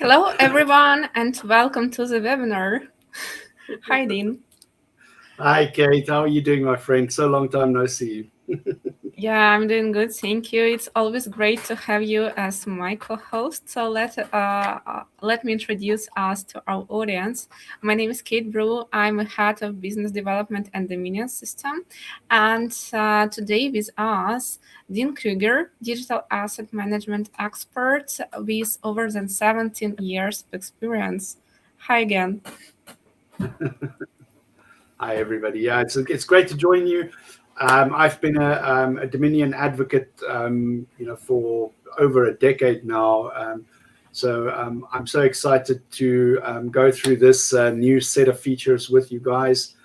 Hello, everyone, and welcome to the webinar. Hi, Dean. Hi, Kate. How are you doing, my friend? So long time no see. Yeah, I'm doing good, thank you. It's always great to have you as my co-host. So let me introduce us to our audience. My name is Kate Brue. I'm a head of business development and Dominion system, and today with us, Dean Kruger, digital asset management expert with over than 17 years of experience. Hi again. Hi, everybody. Yeah, it's great to join you. I've been a Dominion advocate, for over a decade now. So I'm so excited to go through this new set of features with you guys,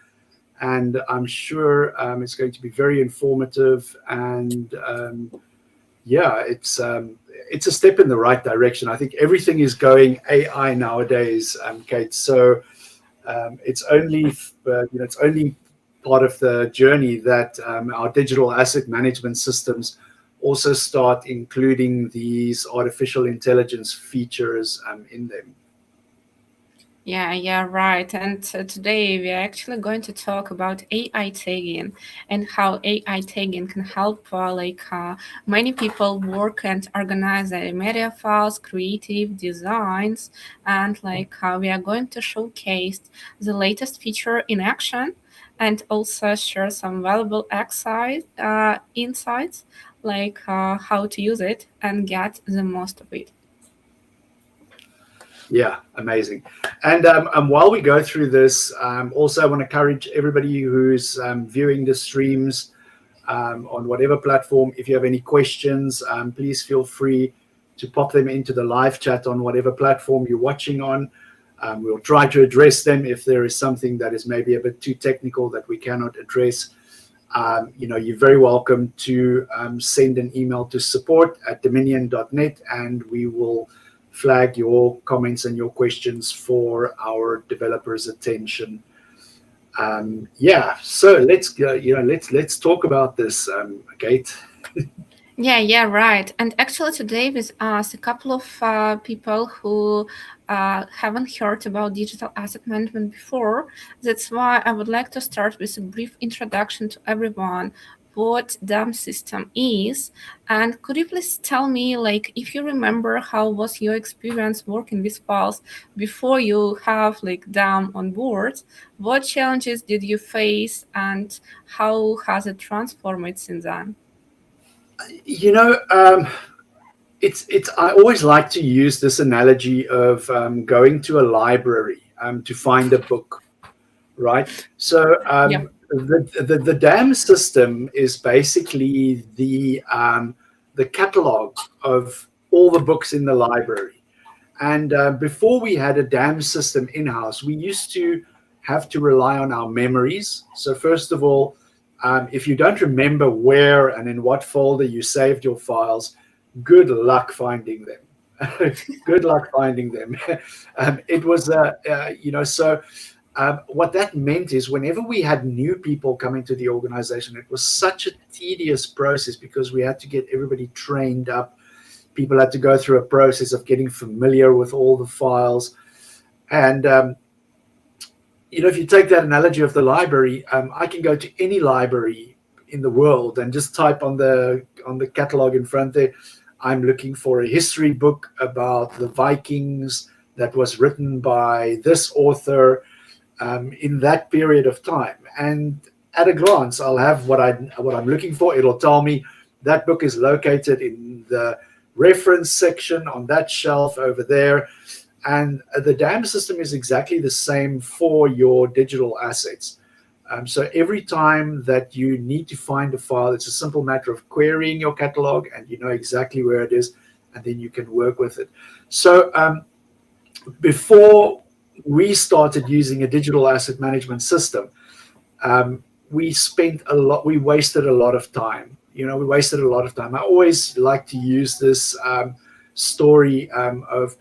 and I'm sure it's going to be very informative. And yeah, it's a step in the right direction. I think everything is going AI nowadays, Kate. So it's only part of the journey that our digital asset management systems also start including these artificial intelligence features in them. Yeah, right. And today we are actually going to talk about AI tagging and how AI tagging can help many people work and organize their media files, creative designs, and we are going to showcase the latest feature in action and also share some valuable insights how to use it and get the most of it. Yeah, amazing. And while we go through this, also I want to encourage everybody who's viewing the streams on whatever platform. If you have any questions, please feel free to pop them into the live chat on whatever platform you're watching on. We'll try to address them if there is something that is maybe a bit too technical that we cannot address. You're very welcome to send an email to support@dominion.net, and we will flag your comments and your questions for our developers' attention. Yeah, so let's go. Let's talk about this, Kate. Yeah, right. And actually, today with us, a couple of people who haven't heard about digital asset management before. That's why I would like to start with a brief introduction to everyone what DAM system is. And could you please tell me, if you remember, how was your experience working with files before you have DAM on board? What challenges did you face, and how has it transformed since then? You know, it's. I always like to use this analogy of going to a library to find a book, right? So Yeah. the DAM system is basically the catalog of all the books in the library. And before we had a DAM system in house, we used to have to rely on our memories. So first of all, if you don't remember where and in what folder you saved your files, good luck finding them. Good luck finding them. It was, so what that meant is whenever we had new people coming to the organization, it was such a tedious process because we had to get everybody trained up. People had to go through a process of getting familiar with all the files. And, if you take that analogy of the library, I can go to any library in the world and just type on the catalog in front there, I'm looking for a history book about the Vikings that was written by this author in that period of time. And at a glance, I'll have what I'm looking for. It'll tell me that book is located in the reference section on that shelf over there. And the DAM system is exactly the same for your digital assets. So every time that you need to find a file, it's a simple matter of querying your catalog and you know exactly where it is, and then you can work with it. So before we started using a digital asset management system, we wasted a lot of time. We wasted a lot of time. I always like to use this story of,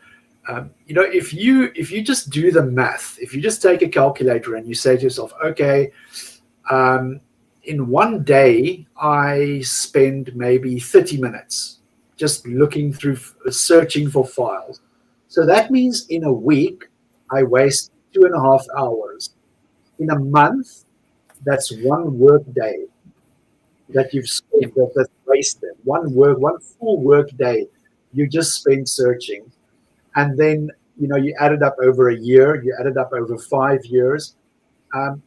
if you just do the math, if you just take a calculator and you say to yourself, okay, in one day, I spend maybe 30 minutes just looking through, searching for files. So that means in a week, I waste 2.5 hours. In a month, that's one work day that you've Yep. spent, that's wasted. One full work day you just spent searching. And then, you add it up over a year, you add it up over 5 years.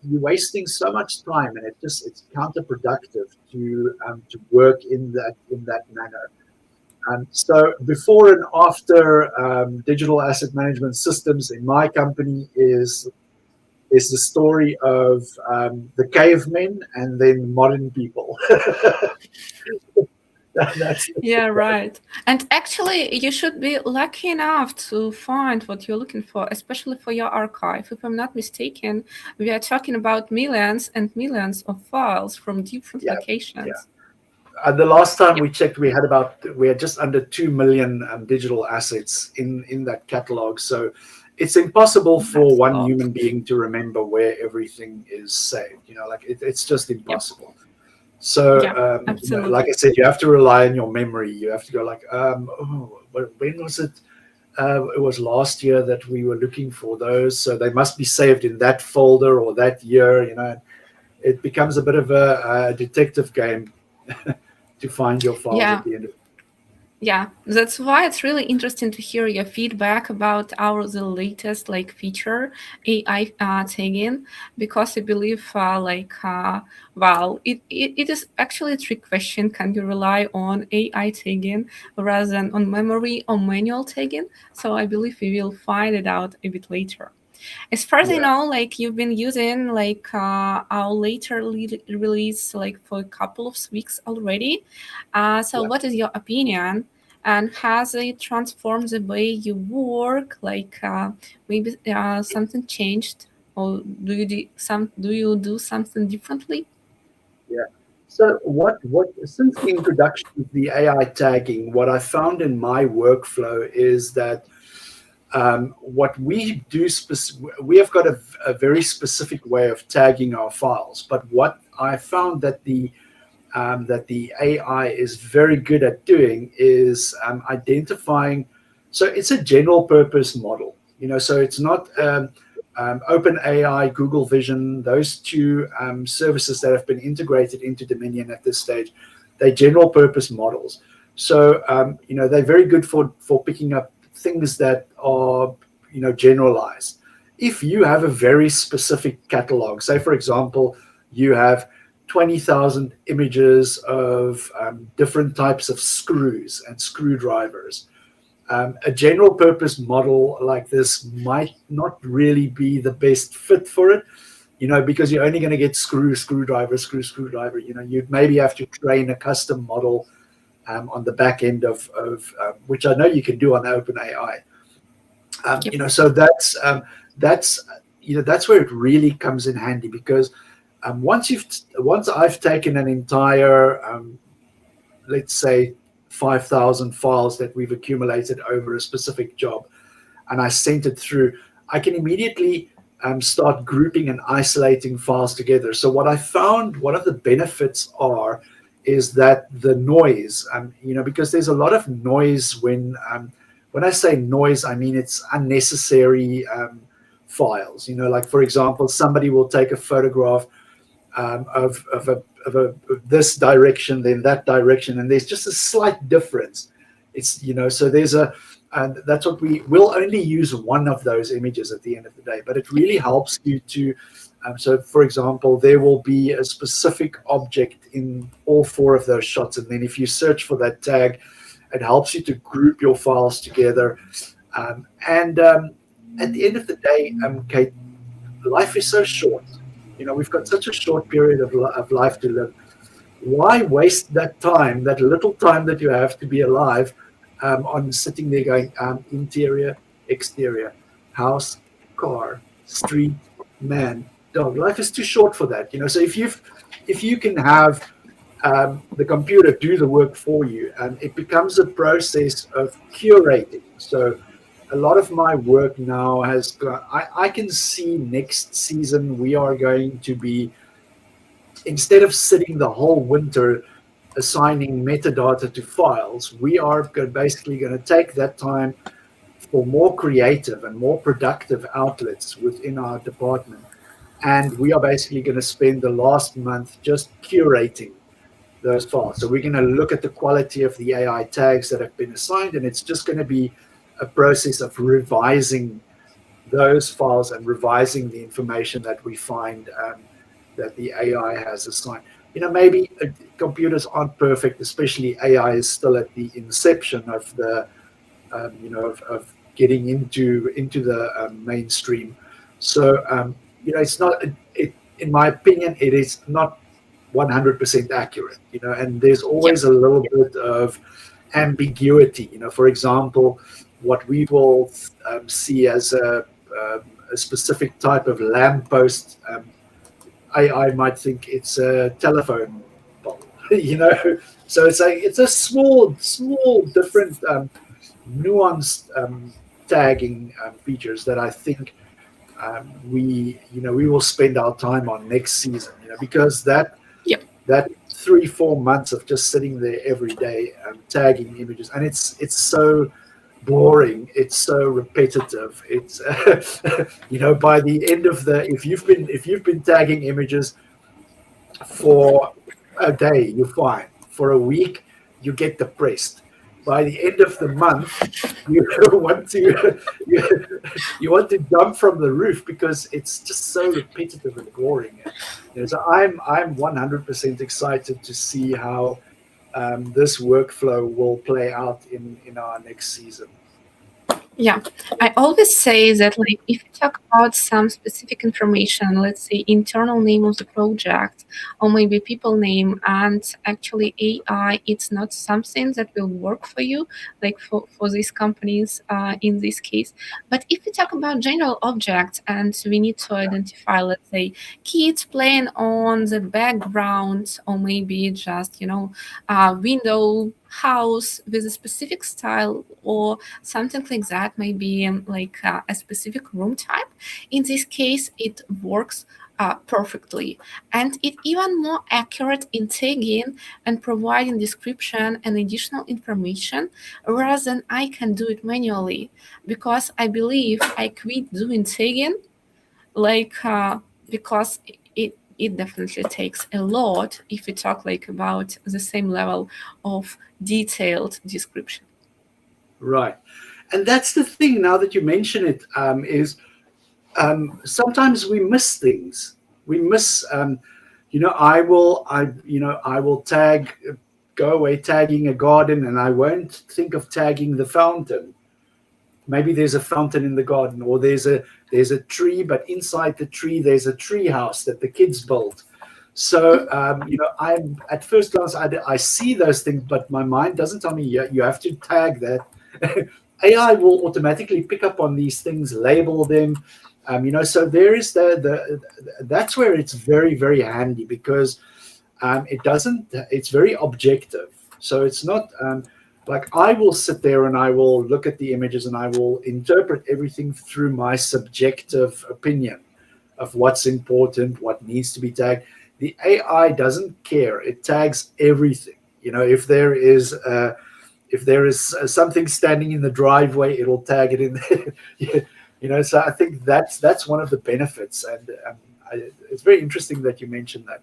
You're wasting so much time, and it's counterproductive to work in that manner. So before and after digital asset management systems in my company is the story of the cavemen and then modern people. That's Yeah, right. And actually, you should be lucky enough to find what you're looking for, especially for your archive. If I'm not mistaken, we are talking about millions and millions of files from different yeah, yeah. locations. The last time Yep, we checked, we had just under 2 million digital assets in that catalog. So it's impossible for that's a one lot. human being to remember where everything is saved. Like it's just Yep, impossible. So, yeah, like absolutely. I said, you have to rely on your memory. You have to go like, oh, when was it? It was last year that we were looking for those, so they must be saved in that folder or that year. It becomes a bit of a detective game to find your files Yeah, at the end of it. yeah, that's why it's really interesting to hear your feedback about the latest like feature AI tagging, because I believe well, it is actually a trick question. Can you rely on AI tagging rather than on memory or manual tagging? So I believe we will find it out a bit later. As far as I Yeah, know, like you've been using like our later release like for a couple of weeks already. So yeah. what is your opinion? And has it transformed the way you work? Like maybe something changed, or do you do something differently? Yeah. So what since the introduction of the AI tagging, what I found in my workflow is that what we do, we have got a very specific way of tagging our files. But what I found that the AI is very good at doing is identifying. So it's a general purpose model, so it's not OpenAI, Google Vision, those two services that have been integrated into Dominion at this stage. They're general purpose models. So, they're very good for picking up things that are, generalized. If you have a very specific catalog, say, for example, you have 20,000 images of different types of screws and screwdrivers. A general purpose model like this might not really be the best fit for it, because you're only going to get screwdriver, screwdriver. You'd maybe have to train a custom model on the back end of which I know you can do on OpenAI. Yep. So that's that's where it really comes in handy because once I've taken an entire let's say 5,000 files that we've accumulated over a specific job, and I sent it through, I can immediately start grouping and isolating files together. So what I found, one of the benefits is that the noise, because there's a lot of noise when I say noise, I mean it's unnecessary files. Like for example, somebody will take a photograph of this direction, then that direction, and there's just a slight difference. So there's and that's what we will only use one of those images at the end of the day, but it really helps you to. So, for example, there will be a specific object in all four of those shots, and then if you search for that tag, it helps you to group your files together. And At the end of the day, Kate, life is so short. We've got such a short period of life to live. Why waste that time, that little time that you have to be alive, on sitting there going interior, exterior, house, car, street, man, dog? Life is too short for that. So if you can have the computer do the work for you, and it becomes a process of curating. So a lot of my work now has got, I can see next season we are going to be, instead of sitting the whole winter assigning metadata to files, we are basically going to take that time for more creative and more productive outlets within our department. And we are basically going to spend the last month just curating those files. So we're going to look at the quality of the AI tags that have been assigned, and it's just going to be a process of revising those files and revising the information that we find that the AI has assigned. Maybe computers aren't perfect, especially AI is still at the inception of the of getting into the mainstream. So it's not. In my opinion, it is not 100% accurate. And there's Yeah, always a little bit of ambiguity. For example, what we will see as a specific type of lamppost, AI might think it's a telephone pole. So it's a small different nuanced tagging features that I think we will spend our time on next season. Because yeah, that 3-4 months of just sitting there every day tagging images, and it's so boring, it's so repetitive. It's by the end of the if you've been tagging images for a day, you're fine. For a week, you get depressed. By the end of the month, you want to you, you want to jump from the roof because it's just so repetitive and boring. So I'm 100% excited to see how this workflow will play out in our next season. yeah. I always say that, like, if you talk about some specific information, let's say internal name of the project, or maybe people name, and actually AI, it's not something that will work for you, like for these companies in this case. But if we talk about general objects and we need to identify, let's say, kids playing on the background, or maybe just, window, house with a specific style, or something like that, maybe like a specific room type. In this case, it works perfectly, and it even more accurate in tagging and providing description and additional information, rather than I can do it manually, because I believe I quit doing tagging, like because it definitely takes a lot if we talk like about the same level of detailed description. Right. And that's the thing. Now that you mention it, is sometimes we miss things. We miss. I will tag, go away tagging a garden, and I won't think of tagging the fountain. Maybe there's a fountain in the garden, or there's a tree, but inside the tree there's a tree house that the kids built. So I'm at first glance I see those things, but my mind doesn't tell me you have to tag that. AI will automatically pick up on these things, label them. So there is the that's where it's very, very handy, because it doesn't. It's very objective. So it's not like I will sit there and I will look at the images and I will interpret everything through my subjective opinion of what's important, what needs to be tagged. The AI doesn't care. It tags everything. If there is something standing in the driveway, it'll tag it in there. So I think that's one of the benefits, and it's very interesting that you mentioned that.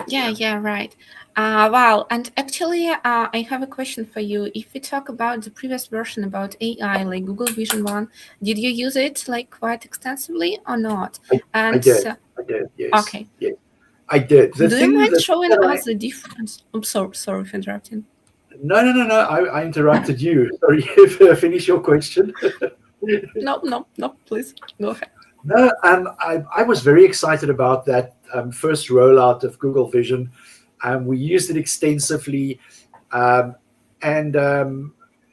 Yeah, Yeah. yeah, right. Wow. And actually, I have a question for you. If we talk about the previous version about AI, like Google Vision One, did you use it like quite extensively or not? I And did. I did. Yes. okay, Yes. I did. do you mind The thing showing that I us the difference? I'm sorry for interrupting. no, no, no, no. I interrupted you. Sorry. Finish your question. No, no, no. Please go ahead. No, I was very excited about that first rollout of Google Vision. We used it extensively, um, and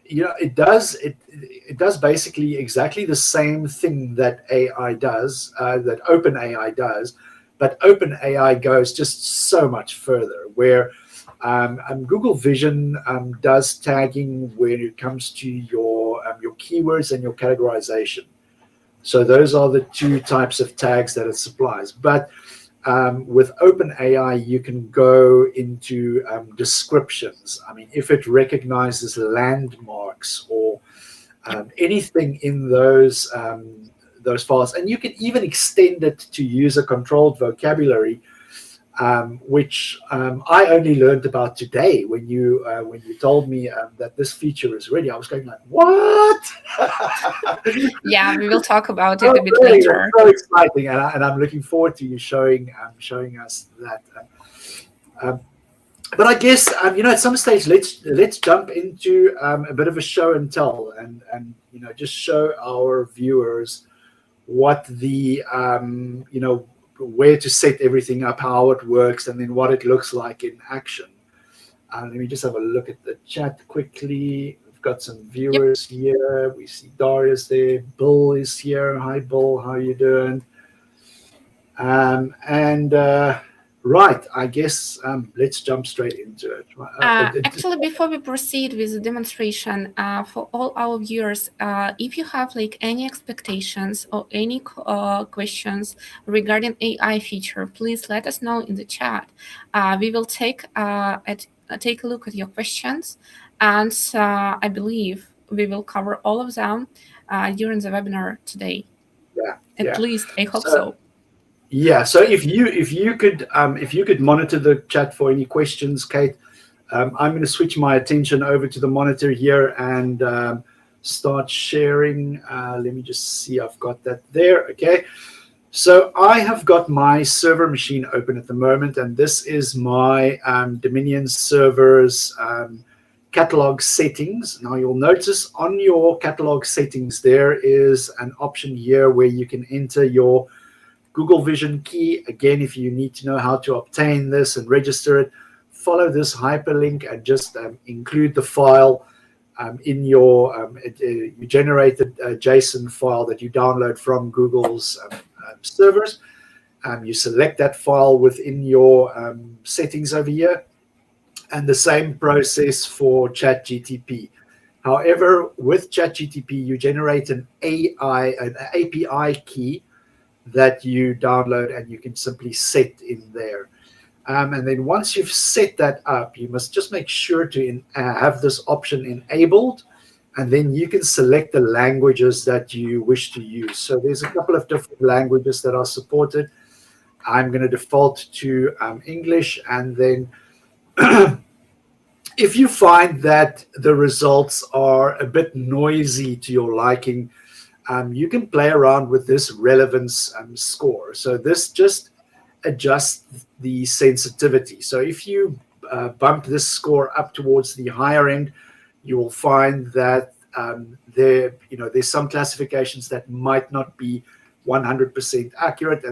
it does basically exactly the same thing that AI does, that OpenAI does, but OpenAI goes just so much further. Where Google Vision does tagging when it comes to your keywords and your categorization. So those are the two types of tags that it supplies. But with OpenAI, you can go into descriptions. I mean, if it recognizes landmarks or Yep. anything in those files, and you can even extend it to use a controlled vocabulary, which I only learned about today when you told me that this feature is ready. I was going like, "What?" Yeah, we will talk about it Oh, a bit really? That's later. so exciting, and I'm looking forward to you showing us that. Um, but I guess at some stage let's jump into a bit of a show and tell, and just show our viewers what the where to set everything up, how it works, and then what it looks like in action. Let me just have a look at the chat quickly. We've got some Yep. viewers here. We see Darius there. Bill is here. Hi, Bill. How you doing? And right, I guess let's jump straight into it. Actually, before we proceed with the demonstration, for all our viewers, if you have like any expectations or any questions regarding AI feature, please let us know in the chat. We will take a look at your questions, and I believe we will cover all of them during the webinar today. Yeah, At yeah. least I hope So so. yeah, so if you could monitor the chat for any questions, Kate, I'm going to switch my attention over to the monitor here and start sharing. Let me just see, I've got that there. Okay. So I have got my server machine open at the moment, and this is my Dominion server's catalog settings. Now you'll notice on your catalog settings, there is an option here where you can enter your Google Vision key. Again, if you need to know how to obtain this and register it, follow this hyperlink and just include the file in your you generated a JSON file that you download from Google's servers. You select that file within your settings over here, and the same process for ChatGPT. However, with ChatGPT, you generate an API key that you download, and you can simply set in there. And then once you've set that up, you must just make sure to have this option enabled, and then you can select the languages that you wish to use. So there's a couple of different languages that are supported. I'm going to default to English, and then if you find that the results are a bit noisy to your liking, you can play around with this relevance score. So this just adjusts the sensitivity. So if you bump this score up towards the higher end, you will find that there's some classifications that might not be 100% accurate,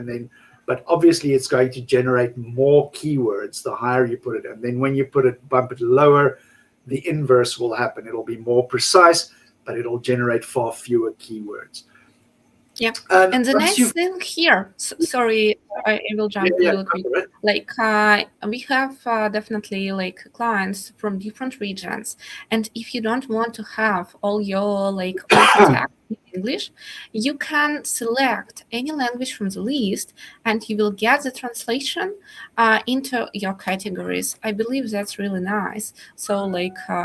but obviously it's going to generate more keywords the higher you put it. And then when you bump it lower, the inverse will happen. It'll be more precise, but it'll generate far fewer keywords. Yeah, And and the once nice you've thing here, sorry, I will jump a little quick. Like we have definitely like clients from different regions, and if you don't want to have all your text in English, you can select any language from the list, and you will get the translation into your categories. I believe that's really nice. So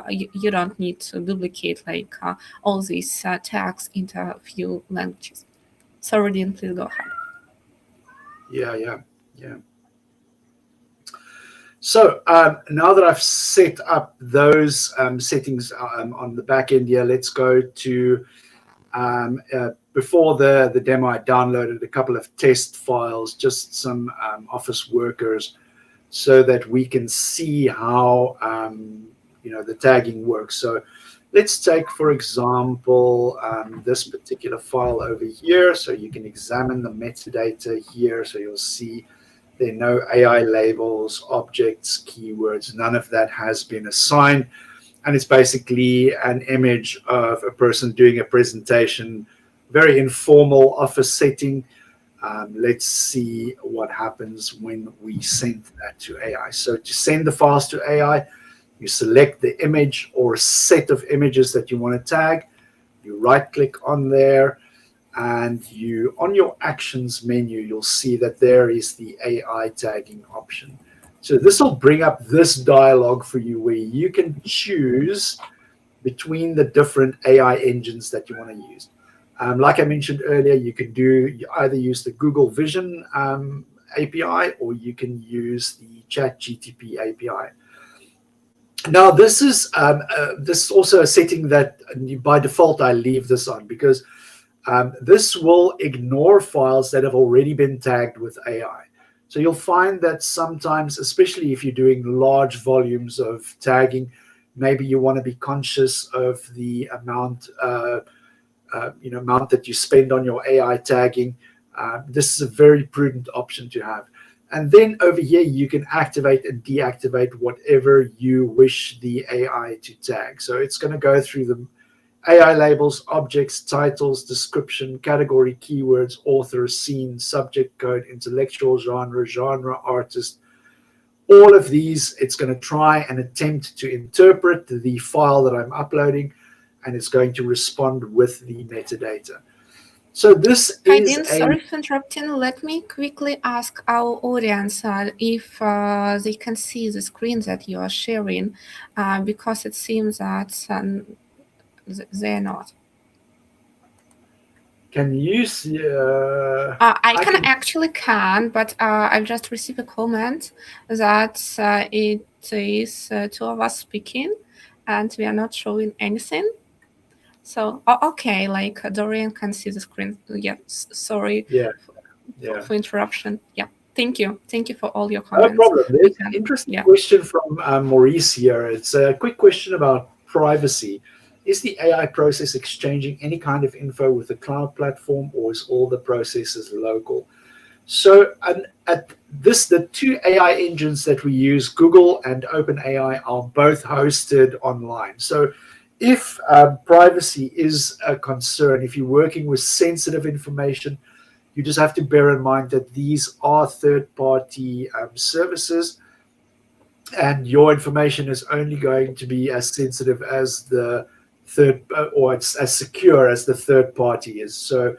you don't need to duplicate all these tags into a few languages. Sorry, Dean, please go ahead. Yeah. So now that I've set up those settings on the back end here, let's go to before the demo. I downloaded a couple of test files, just some office workers, so that we can see how the tagging works. So let's take, for example, this particular file over here. So you can examine the metadata here. So you'll see there are no AI labels, objects, keywords. None of that has been assigned. And it's basically an image of a person doing a presentation, very informal office setting. Let's see what happens when we send that to AI. So to send the files to AI, you select the image or set of images that you want to tag. You right click on there, and on your actions menu, you'll see that there is the AI tagging option. So this will bring up this dialog for you where you can choose between the different AI engines that you want to use. Like I mentioned earlier, you either use the Google Vision API, or you can use the ChatGPT API. Now, this is also a setting that by default I leave this on, because this will ignore files that have already been tagged with AI. So you'll find that sometimes, especially if you're doing large volumes of tagging, maybe you want to be conscious of the amount that you spend on your AI tagging. This is a very prudent option to have. And then over here, you can activate and deactivate whatever you wish the AI to tag. So it's going to go through the AI labels, objects, titles, description, category, keywords, author, scene, subject code, intellectual genre, artist. All of these, it's going to try and attempt to interpret the file that I'm uploading, and it's going to respond with the metadata. So this Hi, is Dean. Sorry for interrupting. Let me quickly ask our audience if they can see the screen that you are sharing, because it seems that they're not. Can you see? I can actually but I've just received a comment that it is two of us speaking, and we are not showing anything. So okay, like Dorian can see the screen. Yeah, sorry. For interruption. Yeah. Thank you for all your comments. No problem. There's an interesting question from Maurice here. It's a quick question about privacy. Is the AI process exchanging any kind of info with the cloud platform, or is all the processes local? So the two AI engines that we use, Google and OpenAI, are both hosted online. So if privacy is a concern, if you're working with sensitive information, you just have to bear in mind that these are third-party services, and your information is only going to be as sensitive as the or it's as secure as the third party is. So,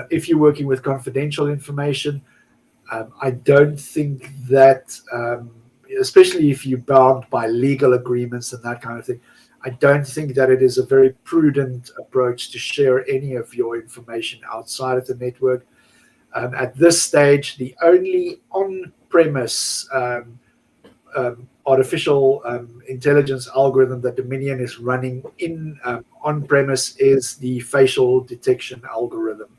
if you're working with confidential information, I don't think that, especially if you're bound by legal agreements and that kind of thing, I don't think that it is a very prudent approach to share any of your information outside of the network. At this stage, the only on-premise artificial intelligence algorithm that Dominion is running in on-premise is the facial detection algorithm,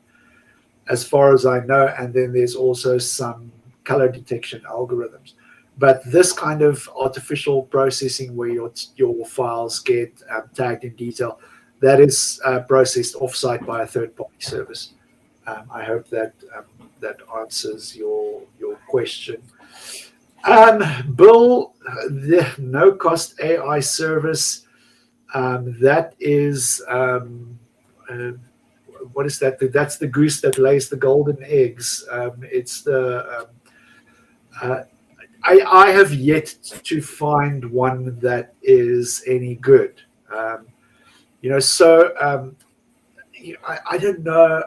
as far as I know. And then there's also some color detection algorithms. But this kind of artificial processing where your files get tagged in detail, that is processed offsite by a third-party service. I hope that that answers your question. Bill, the no-cost AI service, that is, what is that? That's the goose that lays the golden eggs. It's the I have yet to find one that is any good. So I don't know.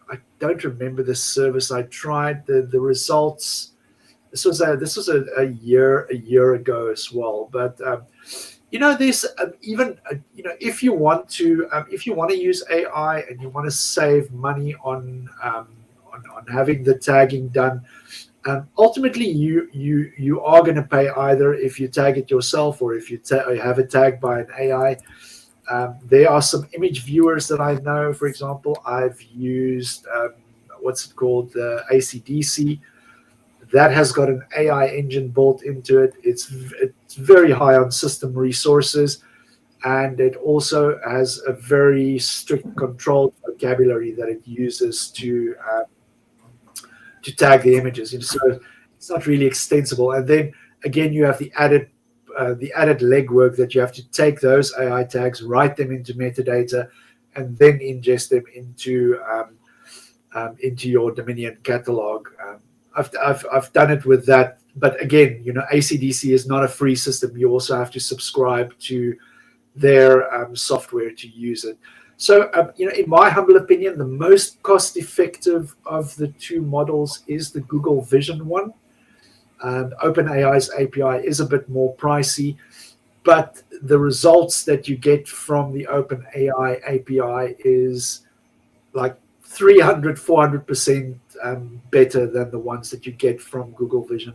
I don't remember the service. I tried the results. This was a year ago as well. But there's even if you want to use AI and you want to save money on having the tagging done. Ultimately, you are going to pay either if you tag it yourself or if you have it tagged by an AI. There are some image viewers that I know. For example, I've used what's it called, the ACDC. That has got an AI engine built into it. It's very high on system resources, and it also has a very strict controlled vocabulary that it uses to tag the images. So it's not really extensible. And then again, you have the added legwork that you have to take those AI tags, write them into metadata, and then ingest them into your Dominion catalog. I've done it with that, but again, ACDC is not a free system. You also have to subscribe to their software to use it. So, in my humble opinion, the most cost-effective of the two models is the Google Vision one. OpenAI's API is a bit more pricey. but the results that you get from the OpenAI API is like 300, 400% better than the ones that you get from Google Vision,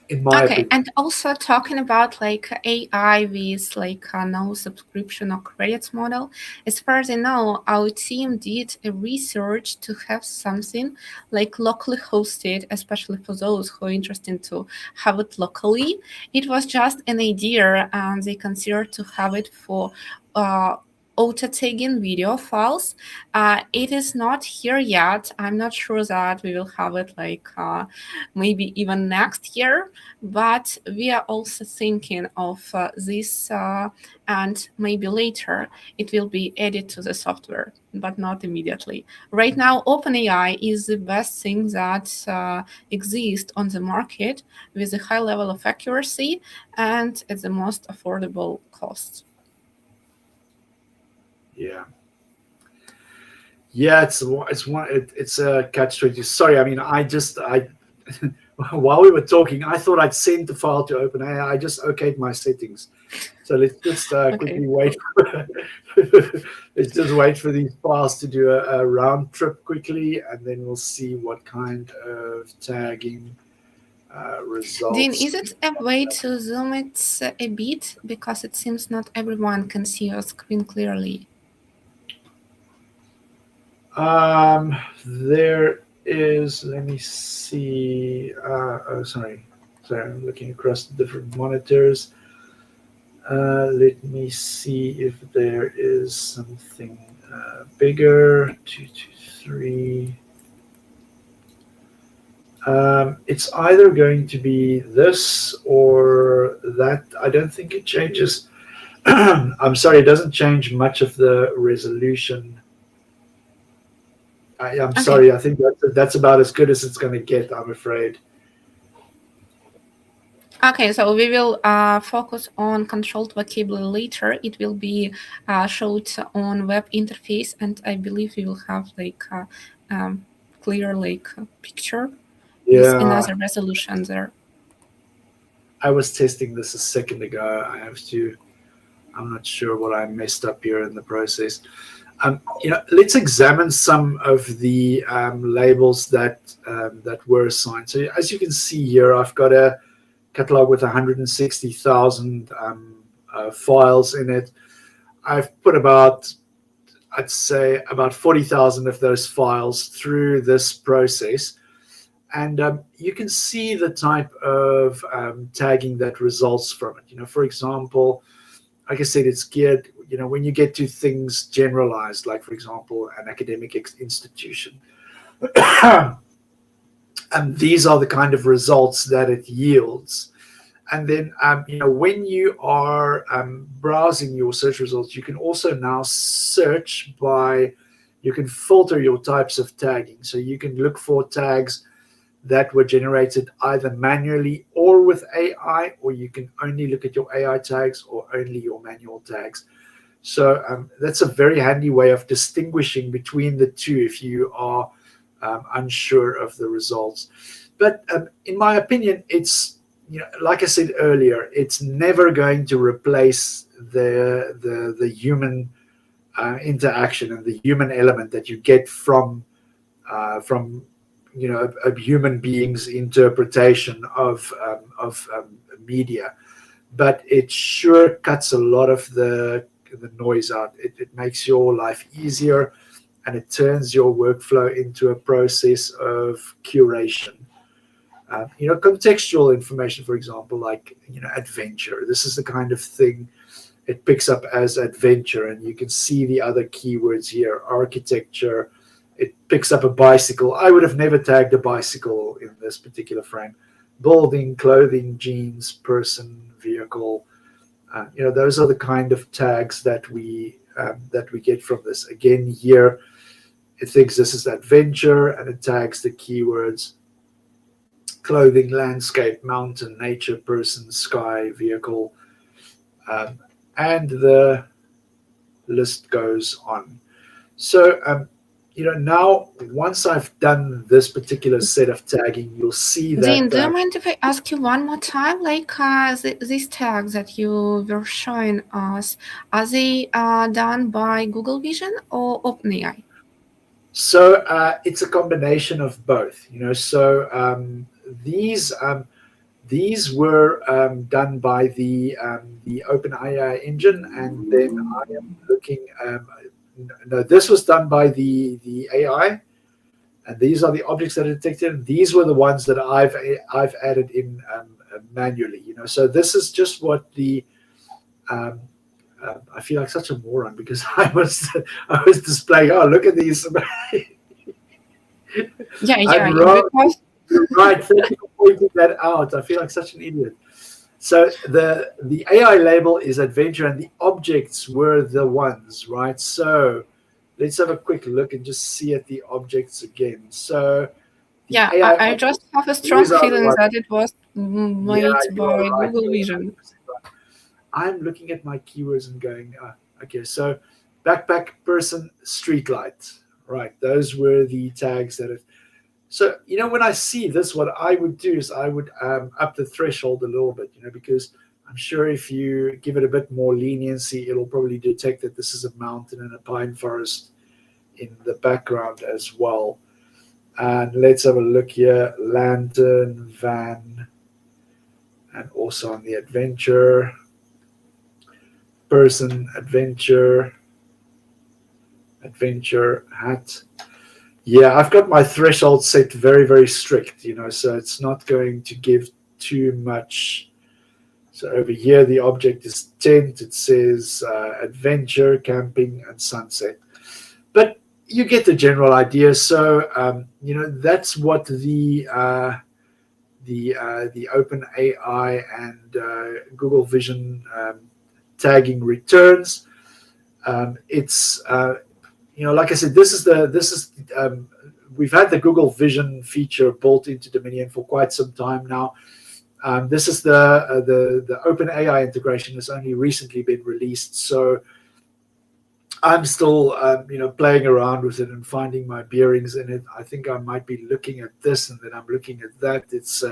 in my Okay, opinion. and also talking about like AI with like no subscription or credits model. As far as I know, our team did a research to have something like locally hosted, especially for those who are interested to have it locally. It was just an idea, and they considered to have it for auto tagging video files. It is not here yet. I'm not sure that we will have it like maybe even next year, but we are also thinking of this, and maybe later it will be added to the software, but not immediately. Right now, OpenAI is the best thing that exists on the market with a high level of accuracy and at the most affordable cost. Yeah. Yeah, it's a catch 20. Sorry, I mean, I while we were talking, I thought I'd sent the file to OpenAI. I just okayed my settings. So let's just Okay. quickly wait. Let's just wait for these files to do a round trip quickly, and then we'll see what kind of tagging Dean, results. is it a way to zoom it a bit? Because it seems not everyone can see your screen clearly. There is. Let me see. Oh, sorry. I'm looking across the different monitors. Let me see if there is something bigger. 223. It's either going to be this or that. I don't think it changes. I'm sorry, it doesn't change much of the resolution. I'm Okay. sorry. I think that's about as good as it's going to get, I'm afraid. Okay, so we will focus on controlled vocabulary later. It will be showed on web interface, and I believe we will have like um, clear like picture with Yeah, another resolution there. I was testing this a second ago. I'm not sure what I messed up here in the process. Let's examine some of the labels that were assigned. So as you can see here, I've got a catalog with 160,000 files in it. I've put I'd say about 40,000 of those files through this process. And you can see the type of tagging that results from it. For example, like I said, it's geared, when you get to things generalized, like, for example, an academic institution. And these are the kind of results that it yields. And then, when you are browsing your search results, you can also now search by, you can filter your types of tagging. So you can look for tags that were generated either manually or with AI, or you can only look at your AI tags or only your manual tags. So that's a very handy way of distinguishing between the two if you are unsure of the results. But in my opinion, it's, like I said earlier, it's never going to replace the human interaction and the human element that you get from a human being's interpretation of media. But it sure cuts a lot of the noise out. It makes your life easier, and it turns your workflow into a process of curation. Contextual information, for example, like adventure. This is the kind of thing it picks up as adventure, and you can see the other keywords here: architecture. It picks up a bicycle. I would have never tagged a bicycle in this particular frame. Building, clothing, jeans, person, vehicle. Those are the kind of tags that we get from this. Again, here it thinks this is adventure, and it tags the keywords clothing, landscape, mountain, nature, person, sky, vehicle, um, and the list goes on. So now once I've done this particular set of tagging, you'll see Dean, that do you mind if I ask you one more time? Like these tags that you were showing us, are they done by Google Vision or OpenAI? it's a combination of both. So these these were done by the OpenAI engine, and then I am looking. No, this was done by the AI, and these are the objects that are detected. And these were the ones that I've added in manually. So this is just what the um, I feel like such a moron because I was displaying. Oh, look at these! Yeah, I'm yeah, wrong. because You're right. Thank you for pointing that out. I feel like such an idiot. So the AI label is adventure, and the objects were the ones, right? So let's have a quick look and just see at the objects again. So the yeah, AI I objects, just have a strong these are the feeling ones. that it was Yeah, made you are by right. Google You're Vision. 100% right. I'm looking at my keywords and going, okay, so backpack person, street light, right? Those were the tags that it. So when I see this, what I would do is I would up the threshold a little bit, because I'm sure if you give it a bit more leniency, it'll probably detect that this is a mountain and a pine forest in the background as well. And let's have a look here: lantern, van, and also on the adventure person, adventure hat. Yeah, I've got my threshold set very, very strict, so it's not going to give too much. So over here, the object is tent. It says adventure, camping, and sunset. But you get the general idea. So that's what the Open AI and Google Vision tagging returns. It's like I said, we've had the Google Vision feature built into Dominion for quite some time now. This is the Open AI integration has only recently been released, so I'm still playing around with it and finding my bearings in it. I think I might be looking at this and then I'm looking at that. It's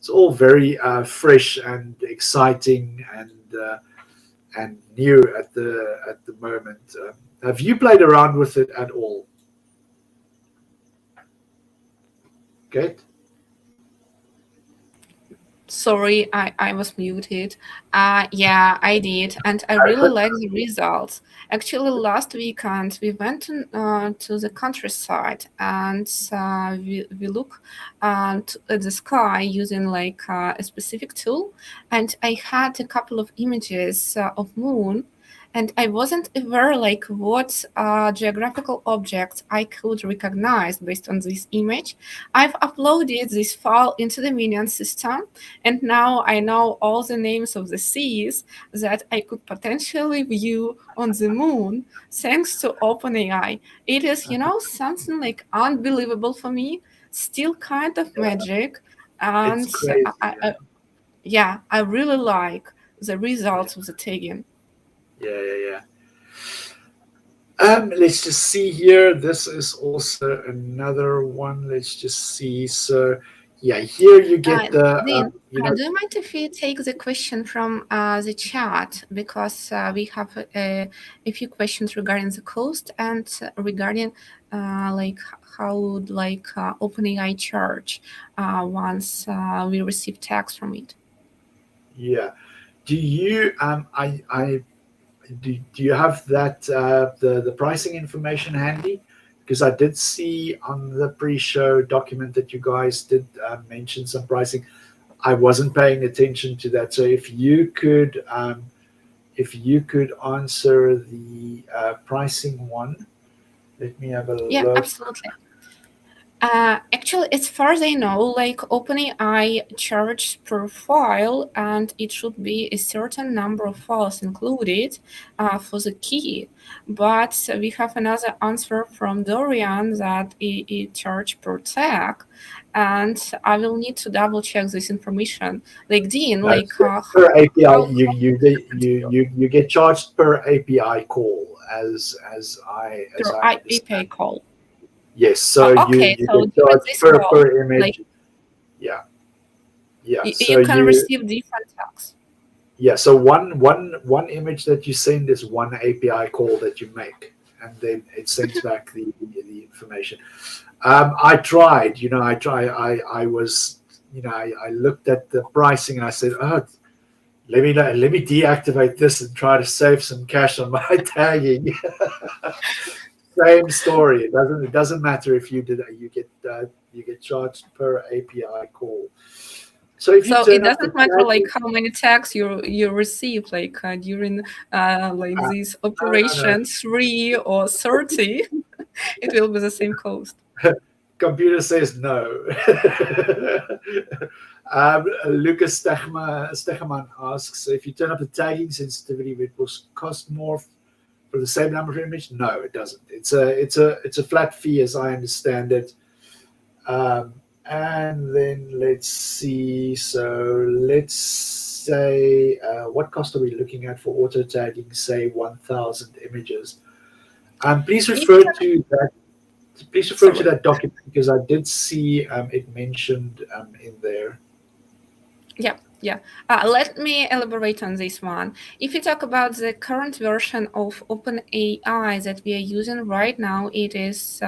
all very fresh and exciting and new at the moment. Have you played around with it at all? Okay. Sorry, I was muted. Yeah, I did, and I really like the results. Actually, last weekend we went to the countryside, and we look at the sky using like a specific tool, and I had a couple of images of moon. And I wasn't aware like what geographical objects I could recognize based on this image. I've uploaded this file into the Minion system, and now I know all the names of the seas that I could potentially view on the moon thanks to OpenAI. It is, something like unbelievable for me, still kind of magic. It's And crazy. yeah, I really like the Yeah, results of the tagging. yeah, yeah, yeah. Let's just see here. This is also another one. Let's just see. So, yeah, here you get the, Dean, do you mind if we take the question from the chat? Because we have a few questions regarding the cost and regarding like how would like OpenAI charge once we receive tags from it. yeah. Do you, do you have that, the pricing information handy? Because I did see on the pre-show document that you guys did mention some pricing. I wasn't paying attention to that. So if you could answer the pricing one, let me have a Yeah, look. absolutely. Actually, as far as I know, like OpenAI charge per file, and it should be a certain number of files included for the key. But we have another answer from Dorian that it charge per tag, and I will need to double check this information. Like Dean, No, like per API, how you get charged per API call, as I per understand. API call. Yes, so Okay, you so get during charged this call, per like image. Yeah, yeah. So you can receive different tasks. so one image that you send is one API call that you make, and then it sends back the information. I tried, I was, I looked at the pricing and I said, oh, let me deactivate this and try to save some cash on my tagging. Same story. It doesn't matter if you get charged per API call. So if you So it turn up the doesn't matter like tagging, how many tags you receive like during like uh, this no, operation 3 or 30, it will be the same cost. computer says no. Lucas Stegeman asks, if you turn up the tagging sensitivity, it will cost more for the same number of images? No, it doesn't. It's a flat fee as I understand it. And then let's see. So let's say what cost are we looking at for auto tagging? Say 1,000 images. Please If refer to that. Please refer to sorry. that document because I did see it mentioned in there. Yeah, yeah. Let me elaborate on this one. If you talk about the current version of OpenAI that we are using right now, it is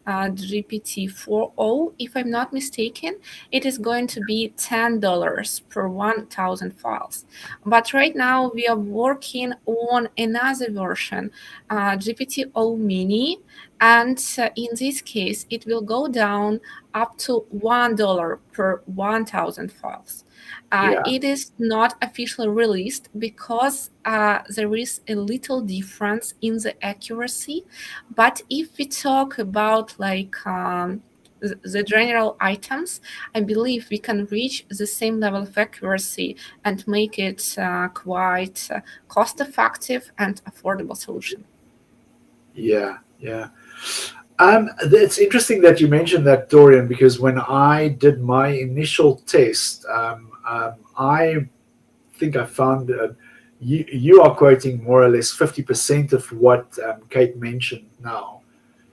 GPT 4.0. If I'm not mistaken, it is going to be $10 per 1,000 files. But right now we are working on another version, GPT-0 Mini, and in this case, it will go down up to $1 per 1,000 files. Yeah, It is not officially released because there is a little difference in the accuracy. But if we talk about like the general items, I believe we can reach the same level of accuracy and make it quite cost-effective and affordable solution. yeah, yeah. It's interesting that you mentioned that, Dorian, because when I did my initial test, I think I found you are quoting more or less 50% of what Kate mentioned now.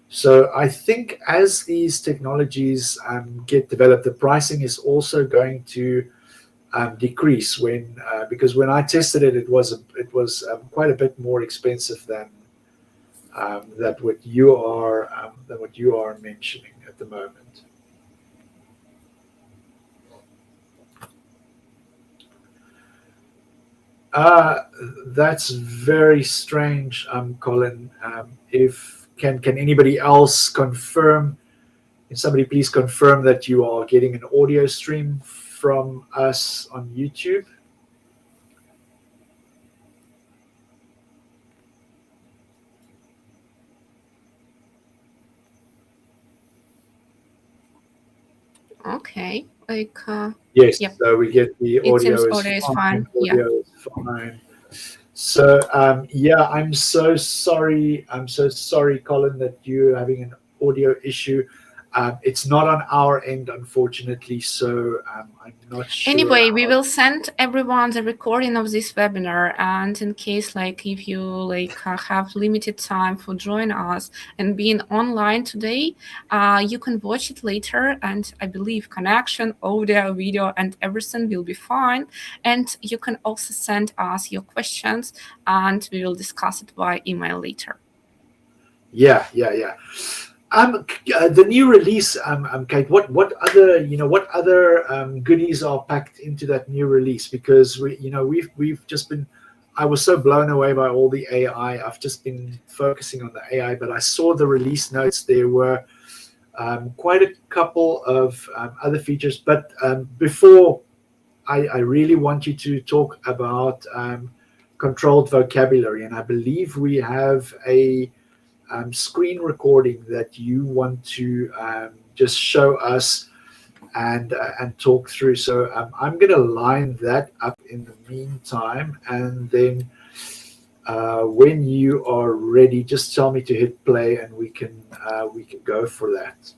So I think as these technologies get developed, the pricing is also going to decrease because when I tested it, it was quite a bit more expensive than what you are mentioning at the moment. Uh, that's very strange, Colin. If can anybody else confirm? Can somebody please confirm that you are getting an audio stream from us on YouTube? Okay, like Yes. yep, So we get the it seems audio is audio is fine. fine. Yeah. Audio is fine. So yeah, I'm so sorry. I'm so sorry, Colin, that you're having an audio issue. It's not on our end, unfortunately. So I'm not sure Anyway, we how. will send everyone the recording of this webinar, and in case like if you like have limited time for join us and being online today, you can watch it later, and I believe connection, audio, video, and everything will be fine. And you can also send us your questions, and we will discuss it via email later. Yeah, yeah, yeah. The new release, Kate. What other goodies are packed into that new release? Because we've just been. I was so blown away by all the AI. I've just been focusing on the AI, but I saw the release notes. There were quite a couple of other features. But before I really want you to talk about controlled vocabulary, and I believe we have a screen recording that you want to just show us and talk through. So I'm going to line that up in the meantime, and then when you are ready, just tell me to hit play, and we can go for that.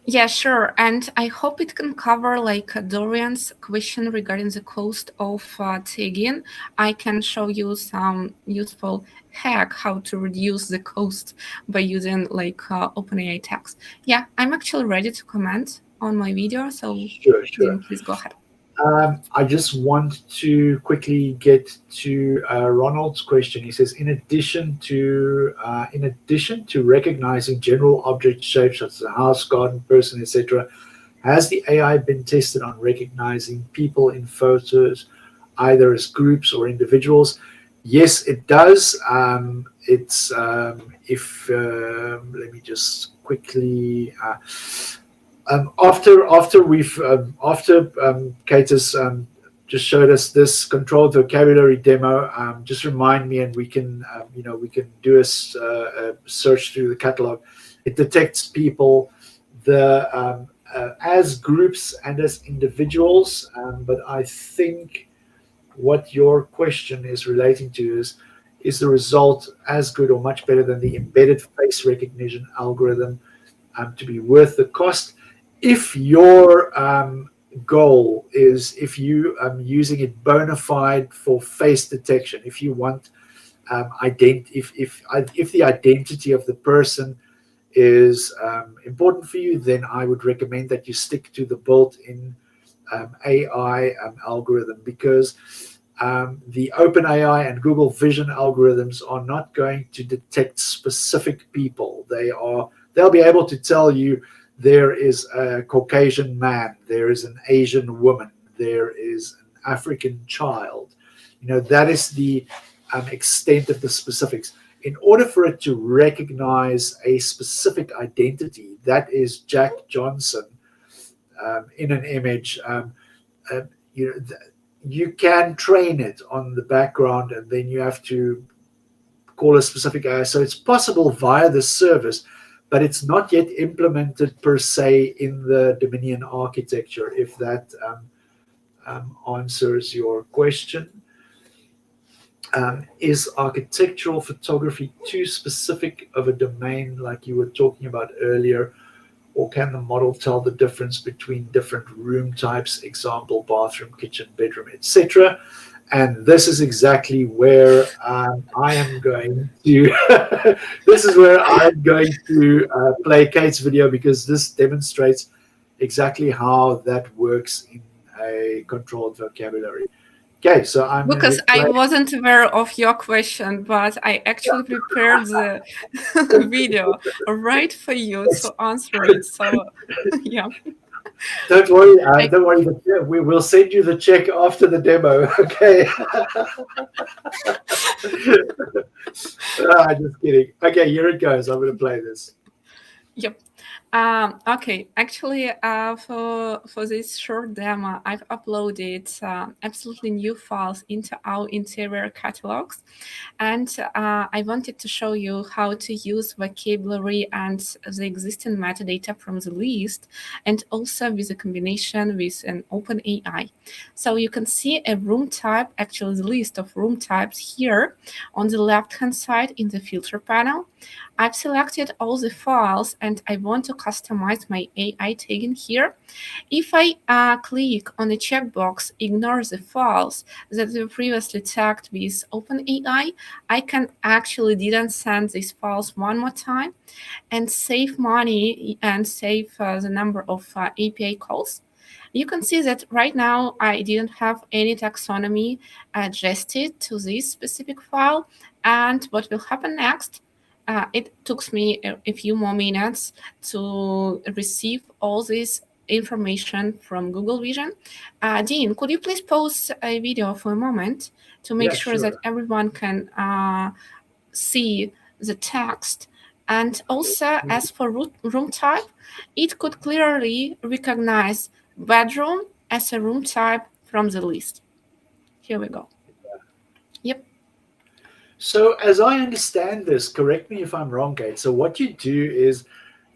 Yeah, sure. And I hope it can cover like Dorian's question regarding the cost of tagging. I can show you some useful hack how to reduce the cost by using like OpenAI tags. Yeah, I'm actually ready to comment on my video. So, Sure, sure. Dean, please go ahead. I just want to quickly get to Ronald's question. He says, in addition to recognizing general object shapes such as a house, garden, person, etc., has the AI been tested on recognizing people in photos, either as groups or individuals? Yes, it does. It's if Let me just quickly. After Kate has just showed us this controlled vocabulary demo, just remind me, and we can do a search through the catalog. It detects people the as groups and as individuals, but I think what your question is relating to is the result as good or much better than the embedded face recognition algorithm to be worth the cost. If your goal is, if you using it bona fide for face detection, if you want if the identity of the person is important for you, then I would recommend that you stick to the built-in AI algorithm, because the OpenAI and Google Vision algorithms are not going to detect specific people. They'll be able to tell you there is a Caucasian man, there is an Asian woman, there is an African child. That is the extent of the specifics. In order for it to recognize a specific identity, that is Jack Johnson, in an image, uh, you know, you can train it on the background, and then you have to call a specific AI. So it's possible via the service, but it's not yet implemented per se in the Dominion architecture, if that answers your question. Is architectural photography too specific of a domain, like you were talking about earlier? Or can the model tell the difference between different room types, example, bathroom, kitchen, bedroom, etc.? And this is exactly where I am going to. This is where I'm going to play Kate's video, because this demonstrates exactly how that works in a controlled vocabulary. Okay, so I'm going to Because hit I play. wasn't aware of your question, but I actually prepared the video right for you to answer it. So, yeah, Don't worry, I, don't worry. We will send you the check after the demo. Okay. Just kidding. Okay, here it goes. I'm going to play this. yep. Okay, actually, for this short demo, I've uploaded absolutely new files into our interior catalogs, and I wanted to show you how to use vocabulary and the existing metadata from the list, and also with a combination with an open AI. So you can see a room type, actually the list of room types here on the left-hand side in the filter panel. I've selected all the files and I want to customize my AI tagging here. If I click on the checkbox, ignore the files that were previously tagged with OpenAI, I can actually didn't send these files one more time and save money and save the number of API calls. You can see that right now I didn't have any taxonomy adjusted to this specific file. And what will happen next? It took me a few more minutes to receive all this information from Google Vision. Dean, could you please pause a video for a moment to make Yeah, sure that sure. everyone can see the text? And also, as for room type, it could clearly recognize bedroom as a room type from the list. Here we go. Yep. So, as I understand this, correct me if I'm wrong, Kate. So, what you do is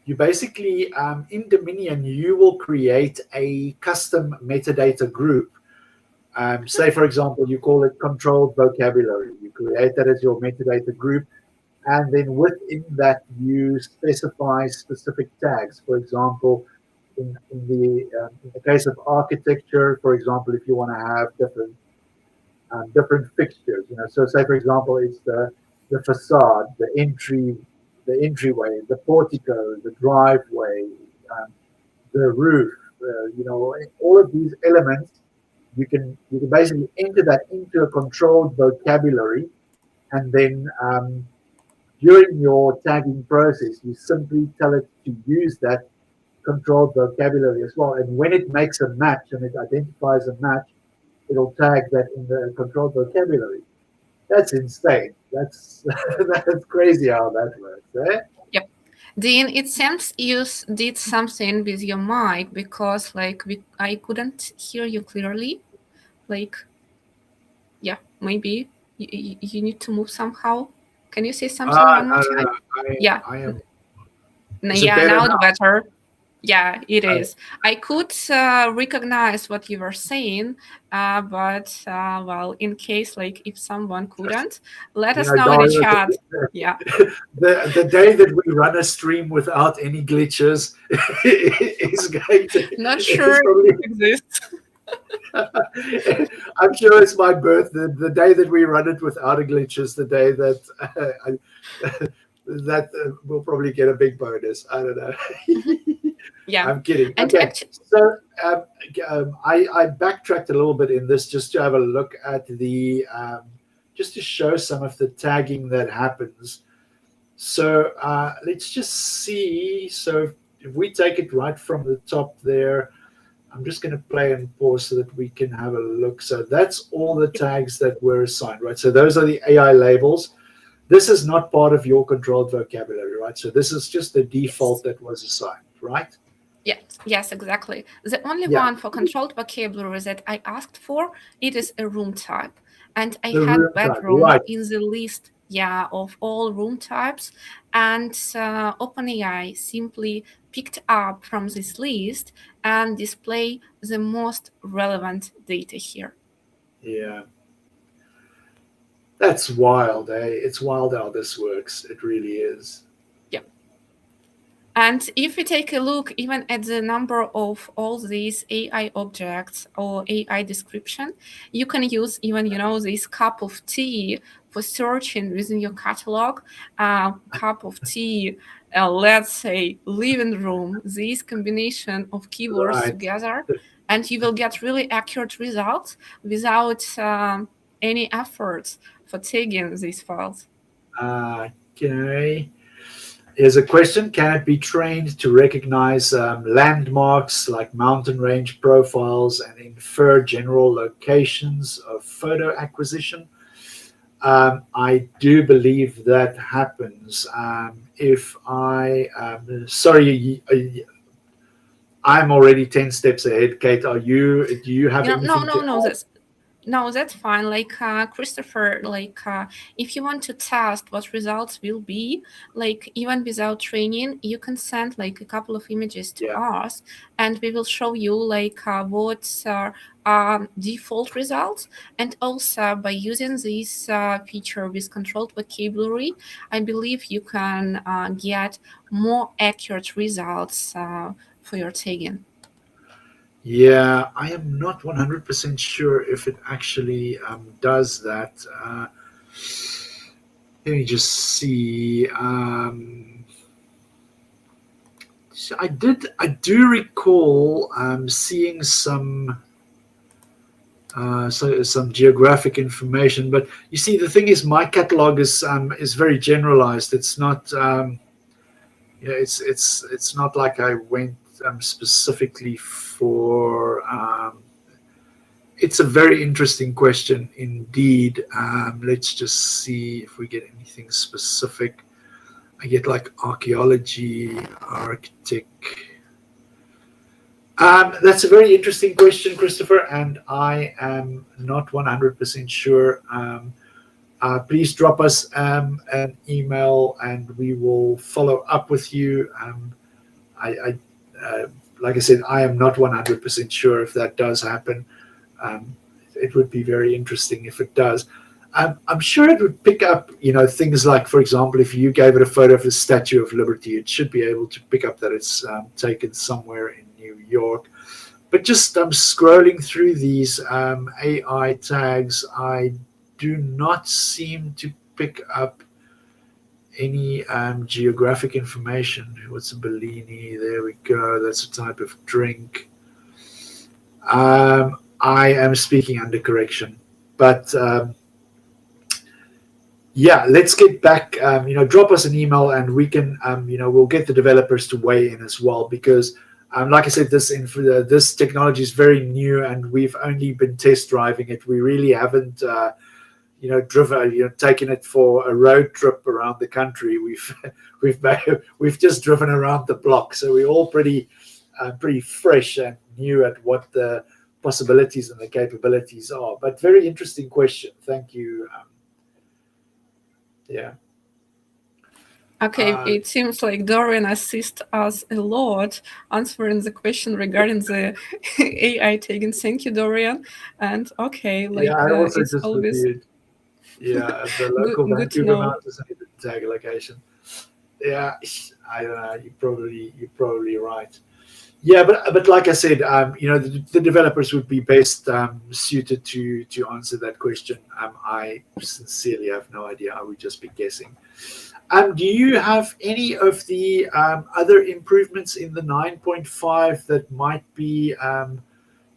you basically, in Dominion, you will create a custom metadata group. Say, for example, you call it controlled vocabulary. You create that as your metadata group. And then within that, you specify specific tags. For example, in the case of architecture, for example, if you want to have different fixtures, so say for example, it's the facade, the entryway, the portico, the driveway, um, the roof, all of these elements. You can basically enter that into a controlled vocabulary, and then during your tagging process, you simply tell it to use that controlled vocabulary as well. And when it makes a match and it identifies a match, it'll tag that in the controlled vocabulary. That's insane. That's that's crazy how that works. Eh? Yep. Dean, it seems you did something with your mic because, like, I couldn't hear you clearly. Like, yeah, maybe you need to move somehow. Can you say something one more No, no, time? no. Yeah. I am. Is it Yeah, better now it's now? better. Yeah, it Uh, is. I could recognize what you were saying, but well, in case like if someone just couldn't, let us know in the Dario, chat. Yeah, the day that we run a stream without any glitches is going to not is sure probably. it exists. I'm sure it's my birthday. The day that we run it without a glitch is the day that we'll probably get a big bonus. I don't know. Yeah, I'm kidding. and Okay, actually, so I backtracked a little bit in this just to have a look at just to show some of the tagging that happens. So let's just see. So if we take it right from the top there, I'm just going to play and pause so that we can have a look. So that's all the tags that were assigned, right? So those are the AI labels. This is not part of your controlled vocabulary, right? So this is just the default yes. that was assigned, right? Yes, exactly. The only Yeah, one for controlled vocabulary that I asked for, it is a room type. And I the had room type, bedroom right? in the list, yeah, of all room types. And OpenAI simply picked up from this list and display the most relevant data here. Yeah, that's wild, eh? It's wild how this works. It really is. Yeah. And if we take a look even at the number of all these AI objects or AI description, you can use even, this cup of tea for searching within your catalog, cup of tea, let's say living room, this combination of keywords Right. together, and you will get really accurate results without any efforts for tagging these files. Okay. Here's a question. Can it be trained to recognize landmarks like mountain range profiles and infer general locations of photo acquisition? I do believe that happens. If I, sorry, I'm already 10 steps ahead, Kate. Do you have No, anything to no, no. add? No, that's fine. Like Christopher, like if you want to test what results will be, like even without training, you can send like a couple of images to Yeah. us, and we will show you like what default results. And also by using this feature with controlled vocabulary, I believe you can get more accurate results for your tagging. Yeah, I am not 100% sure if it actually does that. Let me just see. So I do recall seeing some geographic information, but you see, the thing is, my catalog is very generalized. It's not, it's not like I went specifically for. It's a very interesting question indeed. Let's just see if we get anything specific. I get like archaeology, architect. That's a very interesting question, Christopher, and I am not 100% sure. Please drop us an email and we will follow up with you. I like I said, I am not 100% sure if that does happen. Um, it would be very interesting if it does. I'm sure it would pick up, things like, for example, if you gave it a photo of the Statue of Liberty, it should be able to pick up that it's taken somewhere in New York. But just scrolling through these AI tags, I do not seem to pick up any geographic information. What's a Bellini? There we go. That's a type of drink. I am speaking under correction, but yeah, let's get back. Drop us an email, and we can, we'll get the developers to weigh in as well, because, like I said, this technology is very new, and we've only been test driving it. We really haven't, driven, taken it for a road trip around the country. We've just driven around the block, so we're all pretty fresh and new at what the possibilities and the capabilities are. But very interesting question. Thank you. Yeah. Okay, it seems like Dorian assists us a lot answering the question regarding the AI tagging. Thank you, Dorian. And okay, Yeah, I also it's just always reviewed. Yeah, the good, local good to Vancouver know. Mountains tag location. Yeah, I don't know. You're probably right. Yeah, but like I said, the developers would be best suited to answer that question. I sincerely have no idea. I would just be guessing. Do you have any of the other improvements in the 9.5 that might be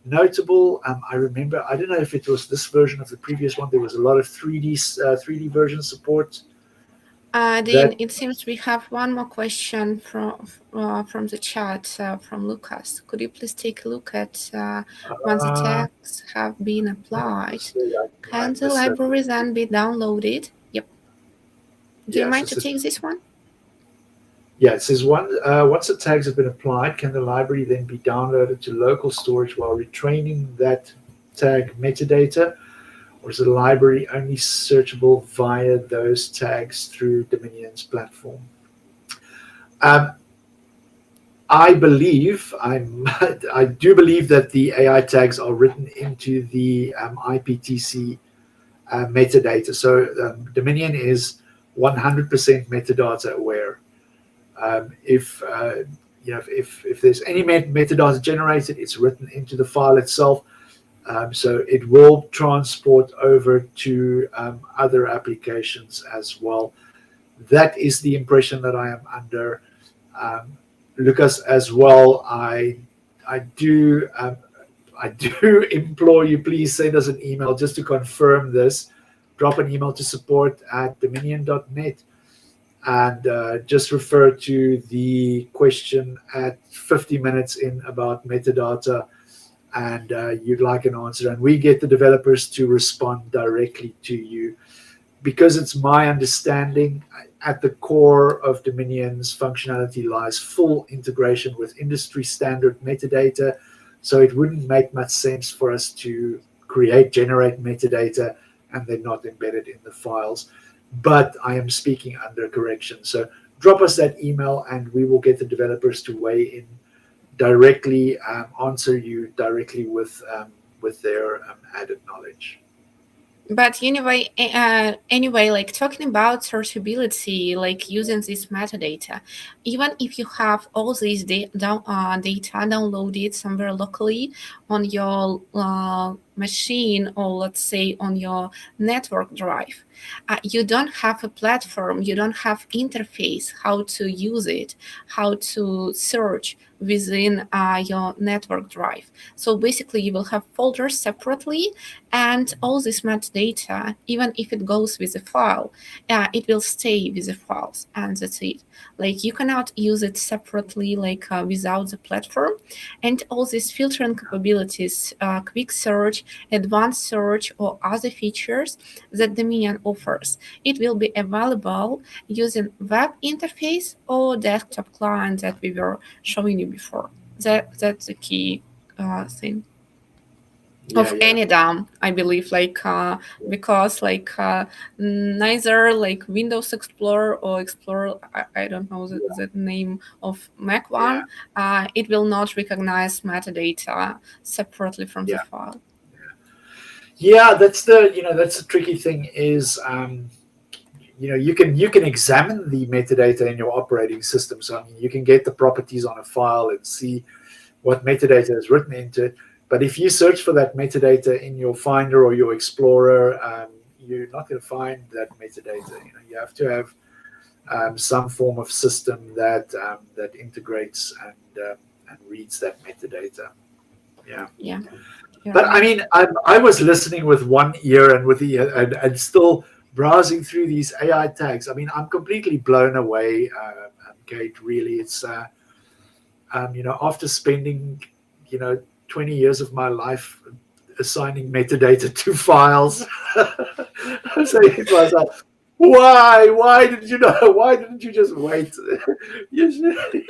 notable? I remember, I don't know if it was this version of the previous one. There was a lot of 3D version support. Dean, That it seems we have one more question from the chat from Lucas. Could you please take a look at once the uh, tags have been applied, honestly, I can the missed that. library then be downloaded? Yep. Do you Yes, mind this to is. take this one? Yeah, it says once the tags have been applied, can the library then be downloaded to local storage while retraining that tag metadata, or is the library only searchable via those tags through Dominion's platform? Um, I believe I do believe that the AI tags are written into the IPTC metadata. So Dominion is 100% metadata aware. If if there's any metadata generated, it's written into the file itself, so it will transport over to other applications as well. That is the impression that I am under. Um, Lucas, as well. I do I do implore you, please send us an email just to confirm this. Drop an email to support@dominion.net, and just refer to the question at 50 minutes in about metadata, and you'd like an answer, and we get the developers to respond directly to you, because it's my understanding at the core of Dominion's functionality lies full integration with industry standard metadata. So it wouldn't make much sense for us to generate metadata and then not embed it in the files. But I am speaking under correction. So drop us that email, and we will get the developers to weigh in directly, answer you directly with their added knowledge. But anyway, like talking about searchability, like using this metadata, even if you have all these data downloaded somewhere locally on your machine, or let's say on your network drive, you don't have a platform, you don't have interface how to use it, how to search within your network drive. So basically, you will have folders separately, and all this metadata, even if it goes with a file, it will stay with the files, and that's it. Like you cannot use it separately, like without the platform. And all these filtering capabilities, quick search, advanced search, or other features that Dominion offers, it will be available using web interface or desktop client that we were showing you before. That's the key thing Yeah, of yeah. any DAM, I believe, because neither like Windows Explorer or Explorer, I don't know the name of Mac Yeah, one, it will not recognize metadata separately from the yeah, file. yeah. That's the tricky thing is, you can examine the metadata in your operating system. So I mean, you can get the properties on a file and see what metadata is written into it. But if you search for that metadata in your Finder or your Explorer, you're not going to find that metadata. You have to have some form of system that integrates and reads that metadata. Yeah. Yeah, you're But I right. mean, I was listening with one ear and with the and still browsing through these AI tags. I mean, I'm completely blown away, Kate. Really, it's after spending 20 years of my life assigning metadata to files, I'm saying to myself, why didn't you know? Why didn't you just wait? You should-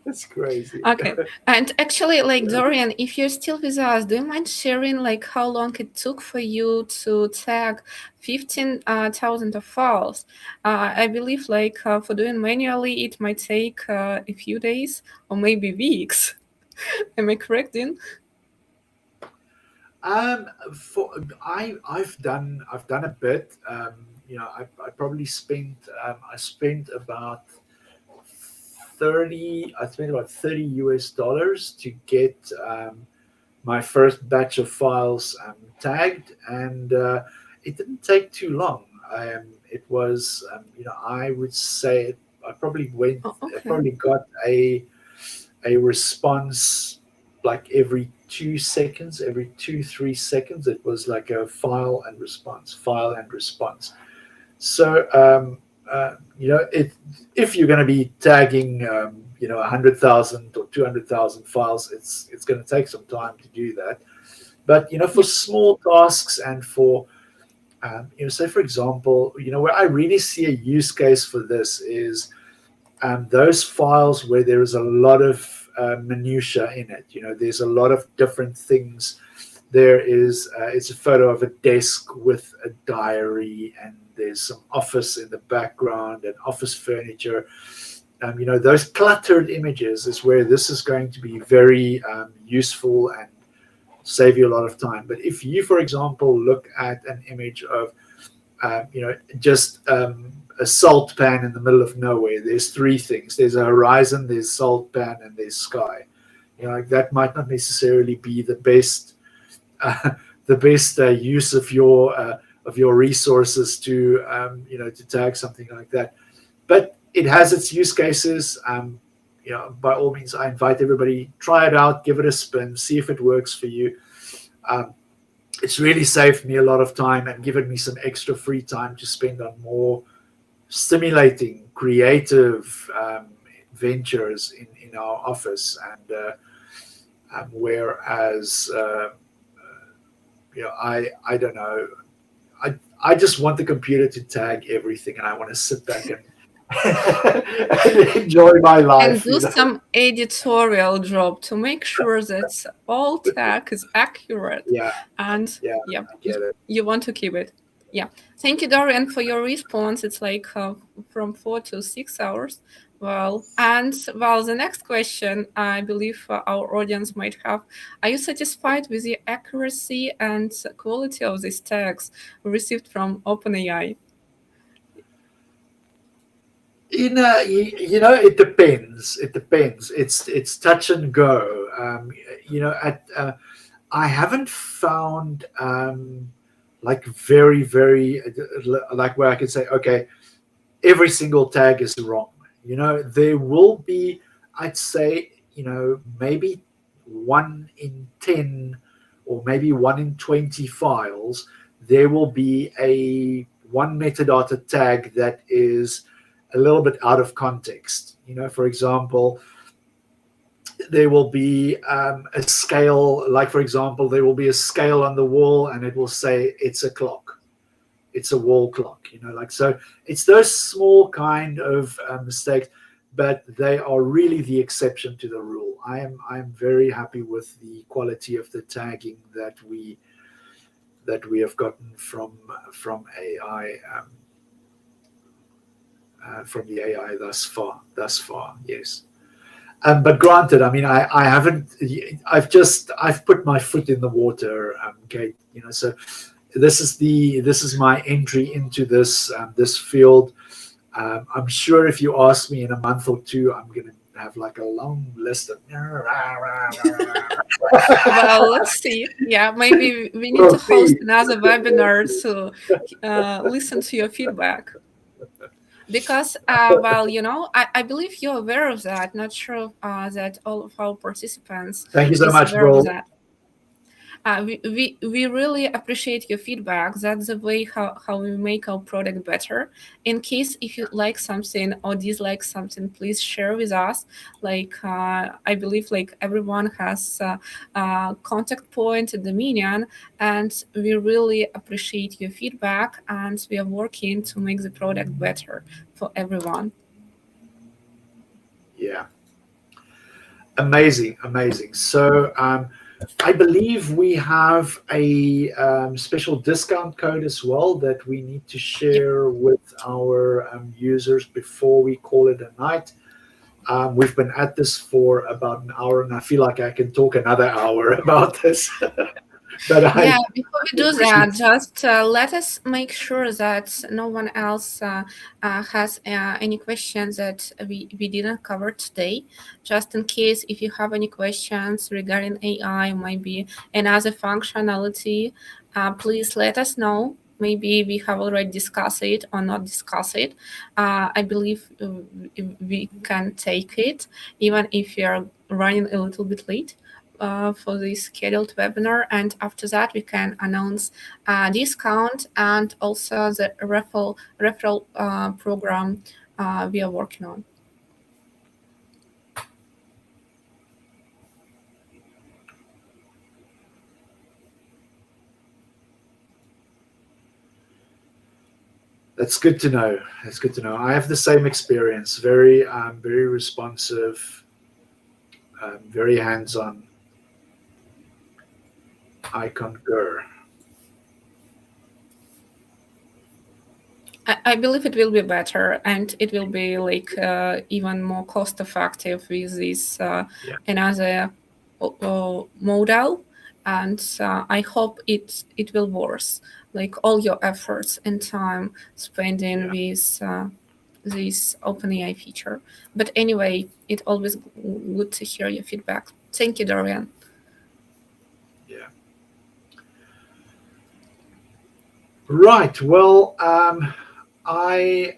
That's crazy. Okay. And actually, like Dorian, if you're still with us, do you mind sharing like how long it took for you to tag 15,000 of files? I believe like for doing manually, it might take a few days or maybe weeks. Am I correct, Dean? For I've done a bit. I probably spent I spent about 30. I spent about $30 to get my first batch of files tagged, and it didn't take too long. It was I would say I probably went Oh, I okay. probably got a response like every 2 seconds, every 3 seconds. It was like a file and response. So, if you're going to be tagging, 100,000 or 200,000 files, it's going to take some time to do that. But for Yeah. small tasks and for say for example, where I really see a use case for this is those files where there is a lot of minutia in it. There's a lot of different things. It's a photo of a desk with a diary, and there's some office in the background and office furniture. Those cluttered images is where this is going to be very useful and save you a lot of time. But if you, for example, look at an image of just a salt pan in the middle of nowhere. There's three things. There's a horizon, there's salt pan, and there's sky. Like that might not necessarily be uh, the best use of your resources to to tag something like that. But it has its use cases. By all means, I invite everybody, try it out, give it a spin, see if it works for you. Um, it's really saved me a lot of time and given me some extra free time to spend on more stimulating, creative ventures in our office. And whereas, I don't know, I just want the computer to tag everything, and I want to sit back and, and enjoy my And life. do some editorial job to make sure that all tag is accurate. Yeah, And yeah, yeah, I get it. you want to keep it. Yeah. Thank you, Dorian, for your response. It's like from 4 to 6 hours. Well, and well, the next question I believe our audience might have: are you satisfied with the accuracy and quality of these tags received from OpenAI? It depends. It depends. It's touch and go. At I haven't found like very very like where I can say okay, every single tag is wrong. There will be, I'd say, maybe 1 in 10 or maybe 1 in 20 files, there will be a one metadata tag that is a little bit out of context. For example, there will be a scale, like for example, there will be a scale on the wall and it will say it's a clock, it's a wall clock, like so. It's those small kind of mistakes, but they are really the exception to the rule. I'm very happy with the quality of the tagging that we have gotten from AI, from the AI thus far, yes. But granted, I mean, I haven't. I've put my foot in the water, Kate. So this is my entry into this field. I'm sure if you ask me in a month or two, I'm going to have like a long list of. Well, let's see. Yeah, maybe we need to We'll host see. another webinar to listen to your feedback. Because, well, I believe you're aware of that. Not sure that all of our participants Thank you so is much, aware of Brue. that. We really appreciate your feedback. That's the way how we make our product better. In case if you like something or dislike something, please share with us. Like I believe like everyone has a contact point at Dominion, and we really appreciate your feedback, and we are working to make the product better for everyone. Yeah, amazing, amazing. So I believe we have a special discount code as well that we need to Yep. share with our users before we call it a night. We've been at this for about an hour, and I feel like I can talk another hour about this. But I Yeah, before we do think we should. that, just let us make sure that no one else has any questions that we didn't cover today. Just in case, if you have any questions regarding AI, maybe another functionality, please let us know. Maybe we have already discussed it or not discussed it. I believe we can take it, even if we are running a little bit late for the scheduled webinar. And after that, we can announce a discount and also the referral program we are working on. That's good to know. That's good to know. I have the same experience. Very responsive, very hands-on. I concur. I believe it will be better, and it will be like even more cost effective with this Yeah, another model. And I hope it will worth like all your efforts and time spending yeah, with this OpenAI feature. But anyway, it always good to hear your feedback. Thank you, Dorian. yeah. Right. Well, I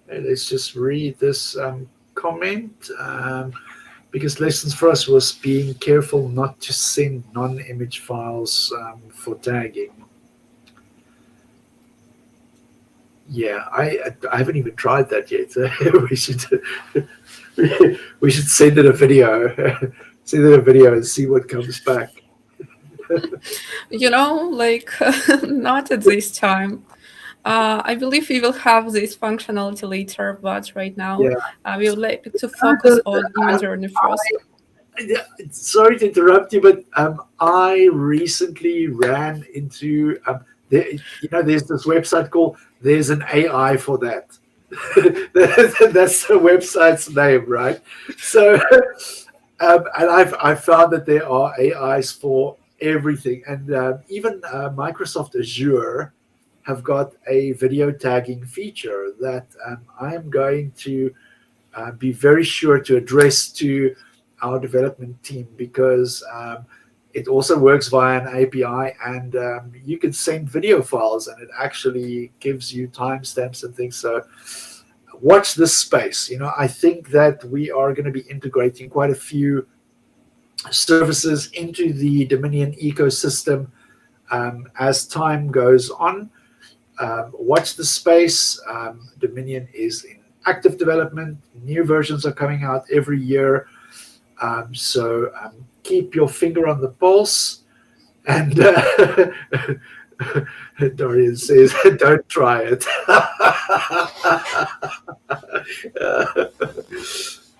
let's just read this comment. Because lessons for us was being careful not to send non-image files for tagging. Yeah, I haven't even tried that yet. we should we should send it a video, send it a video and see what comes back. Like not at this time. I believe we will have this functionality later, but right now Yeah. we would like to focus on Um, imagery first. yeah, sorry to interrupt you, but I recently ran into there's this website called "There's an AI for that." That's the website's name, right? So, and I found that there are AIs for everything, and even Microsoft Azure have got a video tagging feature that I am going to be very sure to address to our development team because it also works via an API and you can send video files and it actually gives you timestamps and things. So watch this space. I think that we are going to be integrating quite a few services into the Dominion ecosystem as time goes on. Watch the space. Dominion is in active development. New versions are coming out every year. So keep your finger on the pulse. And Dorian says, don't try it.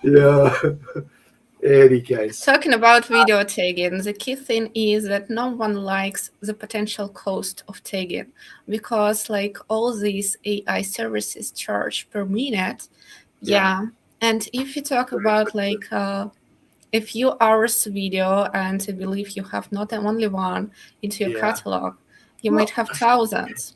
Yeah. Any case. Talking about video tagging, the key thing is that no one likes the potential cost of tagging because, like, all these AI services charge per minute. Yeah. Yeah. And if you talk Very about expensive. like a few hours video, and I believe you have not only one into your Yeah. catalog, you might Well, have thousands.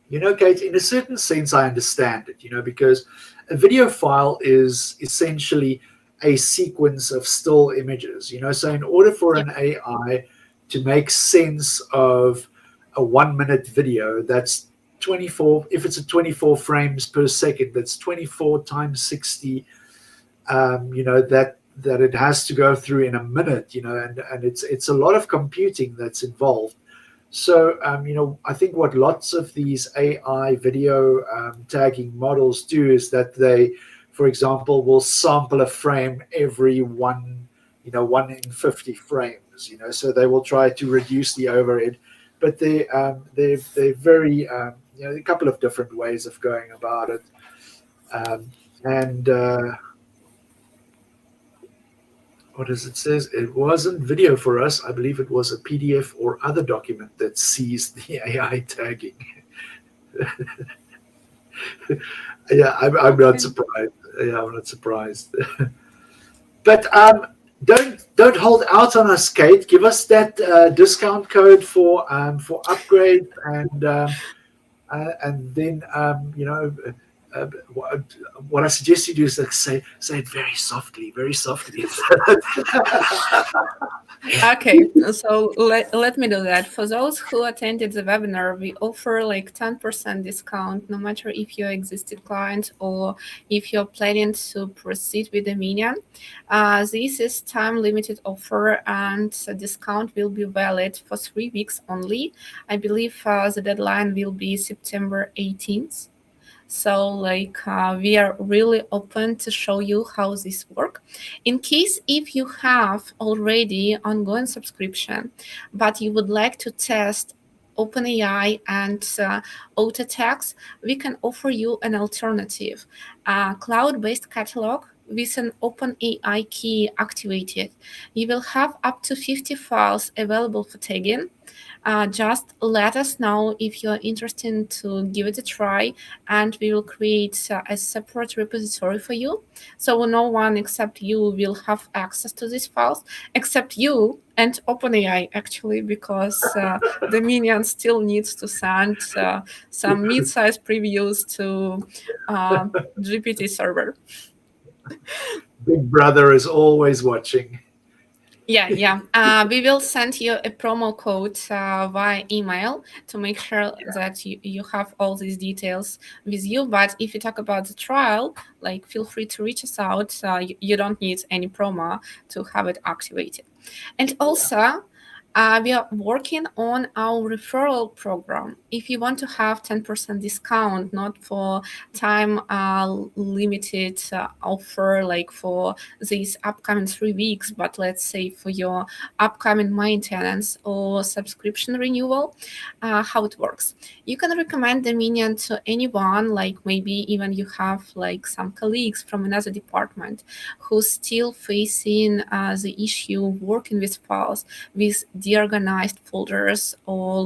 Kate, in a certain sense, I understand it, because a video file is essentially a sequence of still images, So, in order for Yep. an AI to make sense of a 1 minute video, that's 24, if it's a 24 frames per second, that's 24 times 60, that it has to go through in a minute, and it's a lot of computing that's involved. So, I think what lots of these AI video tagging models do is that they, for example, will sample a frame every 1 in 50 frames, so they will try to reduce the overhead. But they're very, a couple of different ways of going about it. And what does it says? It wasn't video for us. I believe it was a PDF or other document that sees the AI tagging. Yeah, I'm not And surprised. Yeah, I'm not surprised. But don't hold out on us, Kate. Give us that discount code for upgrade, and then what I suggest you do is like say it very softly. okay, so let me do that. For those who attended the webinar, we offer like 10% discount, no matter if you're existing client or if you're planning to proceed with the Dominion. This is time limited offer, and the discount will be valid for 3 weeks only. I believe the deadline will be September 18th. So we are really open to show you how this work. In case if you have already ongoing subscription, but you would like to test OpenAI and auto text, we can offer you an alternative, a cloud-based catalog with an OpenAI key activated. You will have up to 50 files available for tagging. Just let us know if you're interested to give it a try, and we will create a separate repository for you. So no one except you will have access to these files, except you and OpenAI, actually, because Dominion still needs to send some mid-sized previews to uh, GPT server. Big Brother is always watching. Yeah, yeah. We will send you a promo code via email to make sure that you have all these details with you. But if you talk about the trial, like feel free to reach us out. You don't need any promo to have it activated. And also, we are working on our referral program. If you want to have 10% discount, not for time limited offer like for these upcoming 3 weeks, but let's say for your upcoming maintenance or subscription renewal, how it works. You can recommend Dominion to anyone, like maybe even you have like some colleagues from another department who's still facing the issue working with files with deorganized folders, or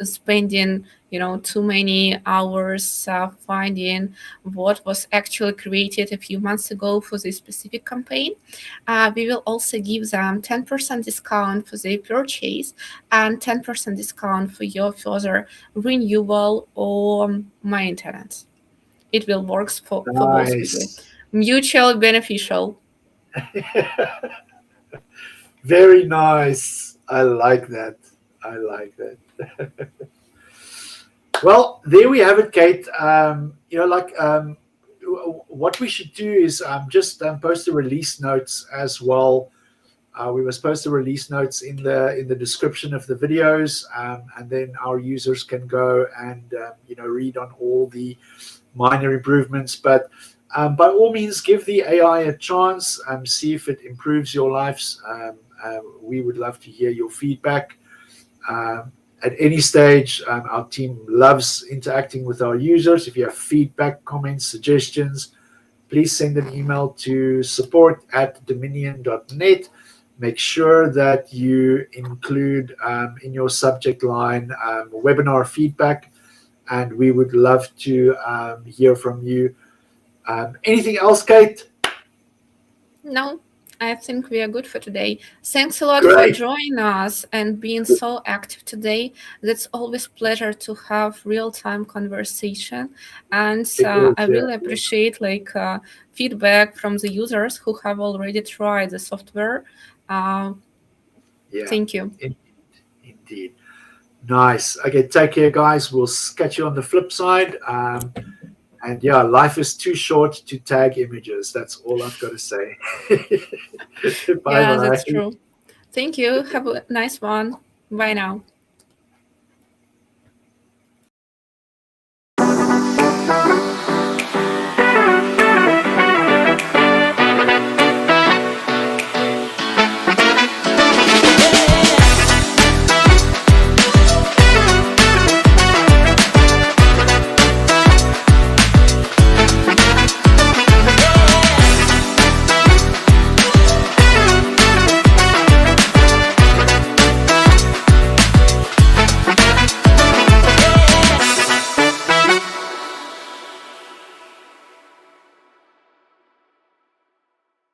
spending too many hours finding what was actually created a few months ago for this specific campaign. We will also give them 10% discount for their purchase and 10% discount for your further renewal or maintenance. It will work for both of you. Nice. Mutual beneficial. Very nice. I like that. I like that. Well, there we have it, Kate. What we should do is just post the release notes as well. We were supposed to release notes in the description of the videos, and then our users can go and read on all the minor improvements. But by all means, give the AI a chance. See if it improves your lives. We would love to hear your feedback. At any stage, our team loves interacting with our users. If you have feedback, comments, suggestions, please send an email to support@dominion.net. Make sure that you include in your subject line webinar feedback, and we would love to hear from you. Anything else, Kate? No, I think we are good for today. Thanks a lot for Great. joining us and being so active today. It's always pleasure to have real-time conversation, and It is, I yeah. really appreciate feedback from the users who have already tried the software. Uh, Yeah, thank you. indeed. Indeed. Nice. Okay, take care, guys. We'll catch you on the flip side. And yeah, life is too short to tag images. That's all I've got to say. Bye Yeah, that's bye. true. Thank you. Have a nice one. Bye now.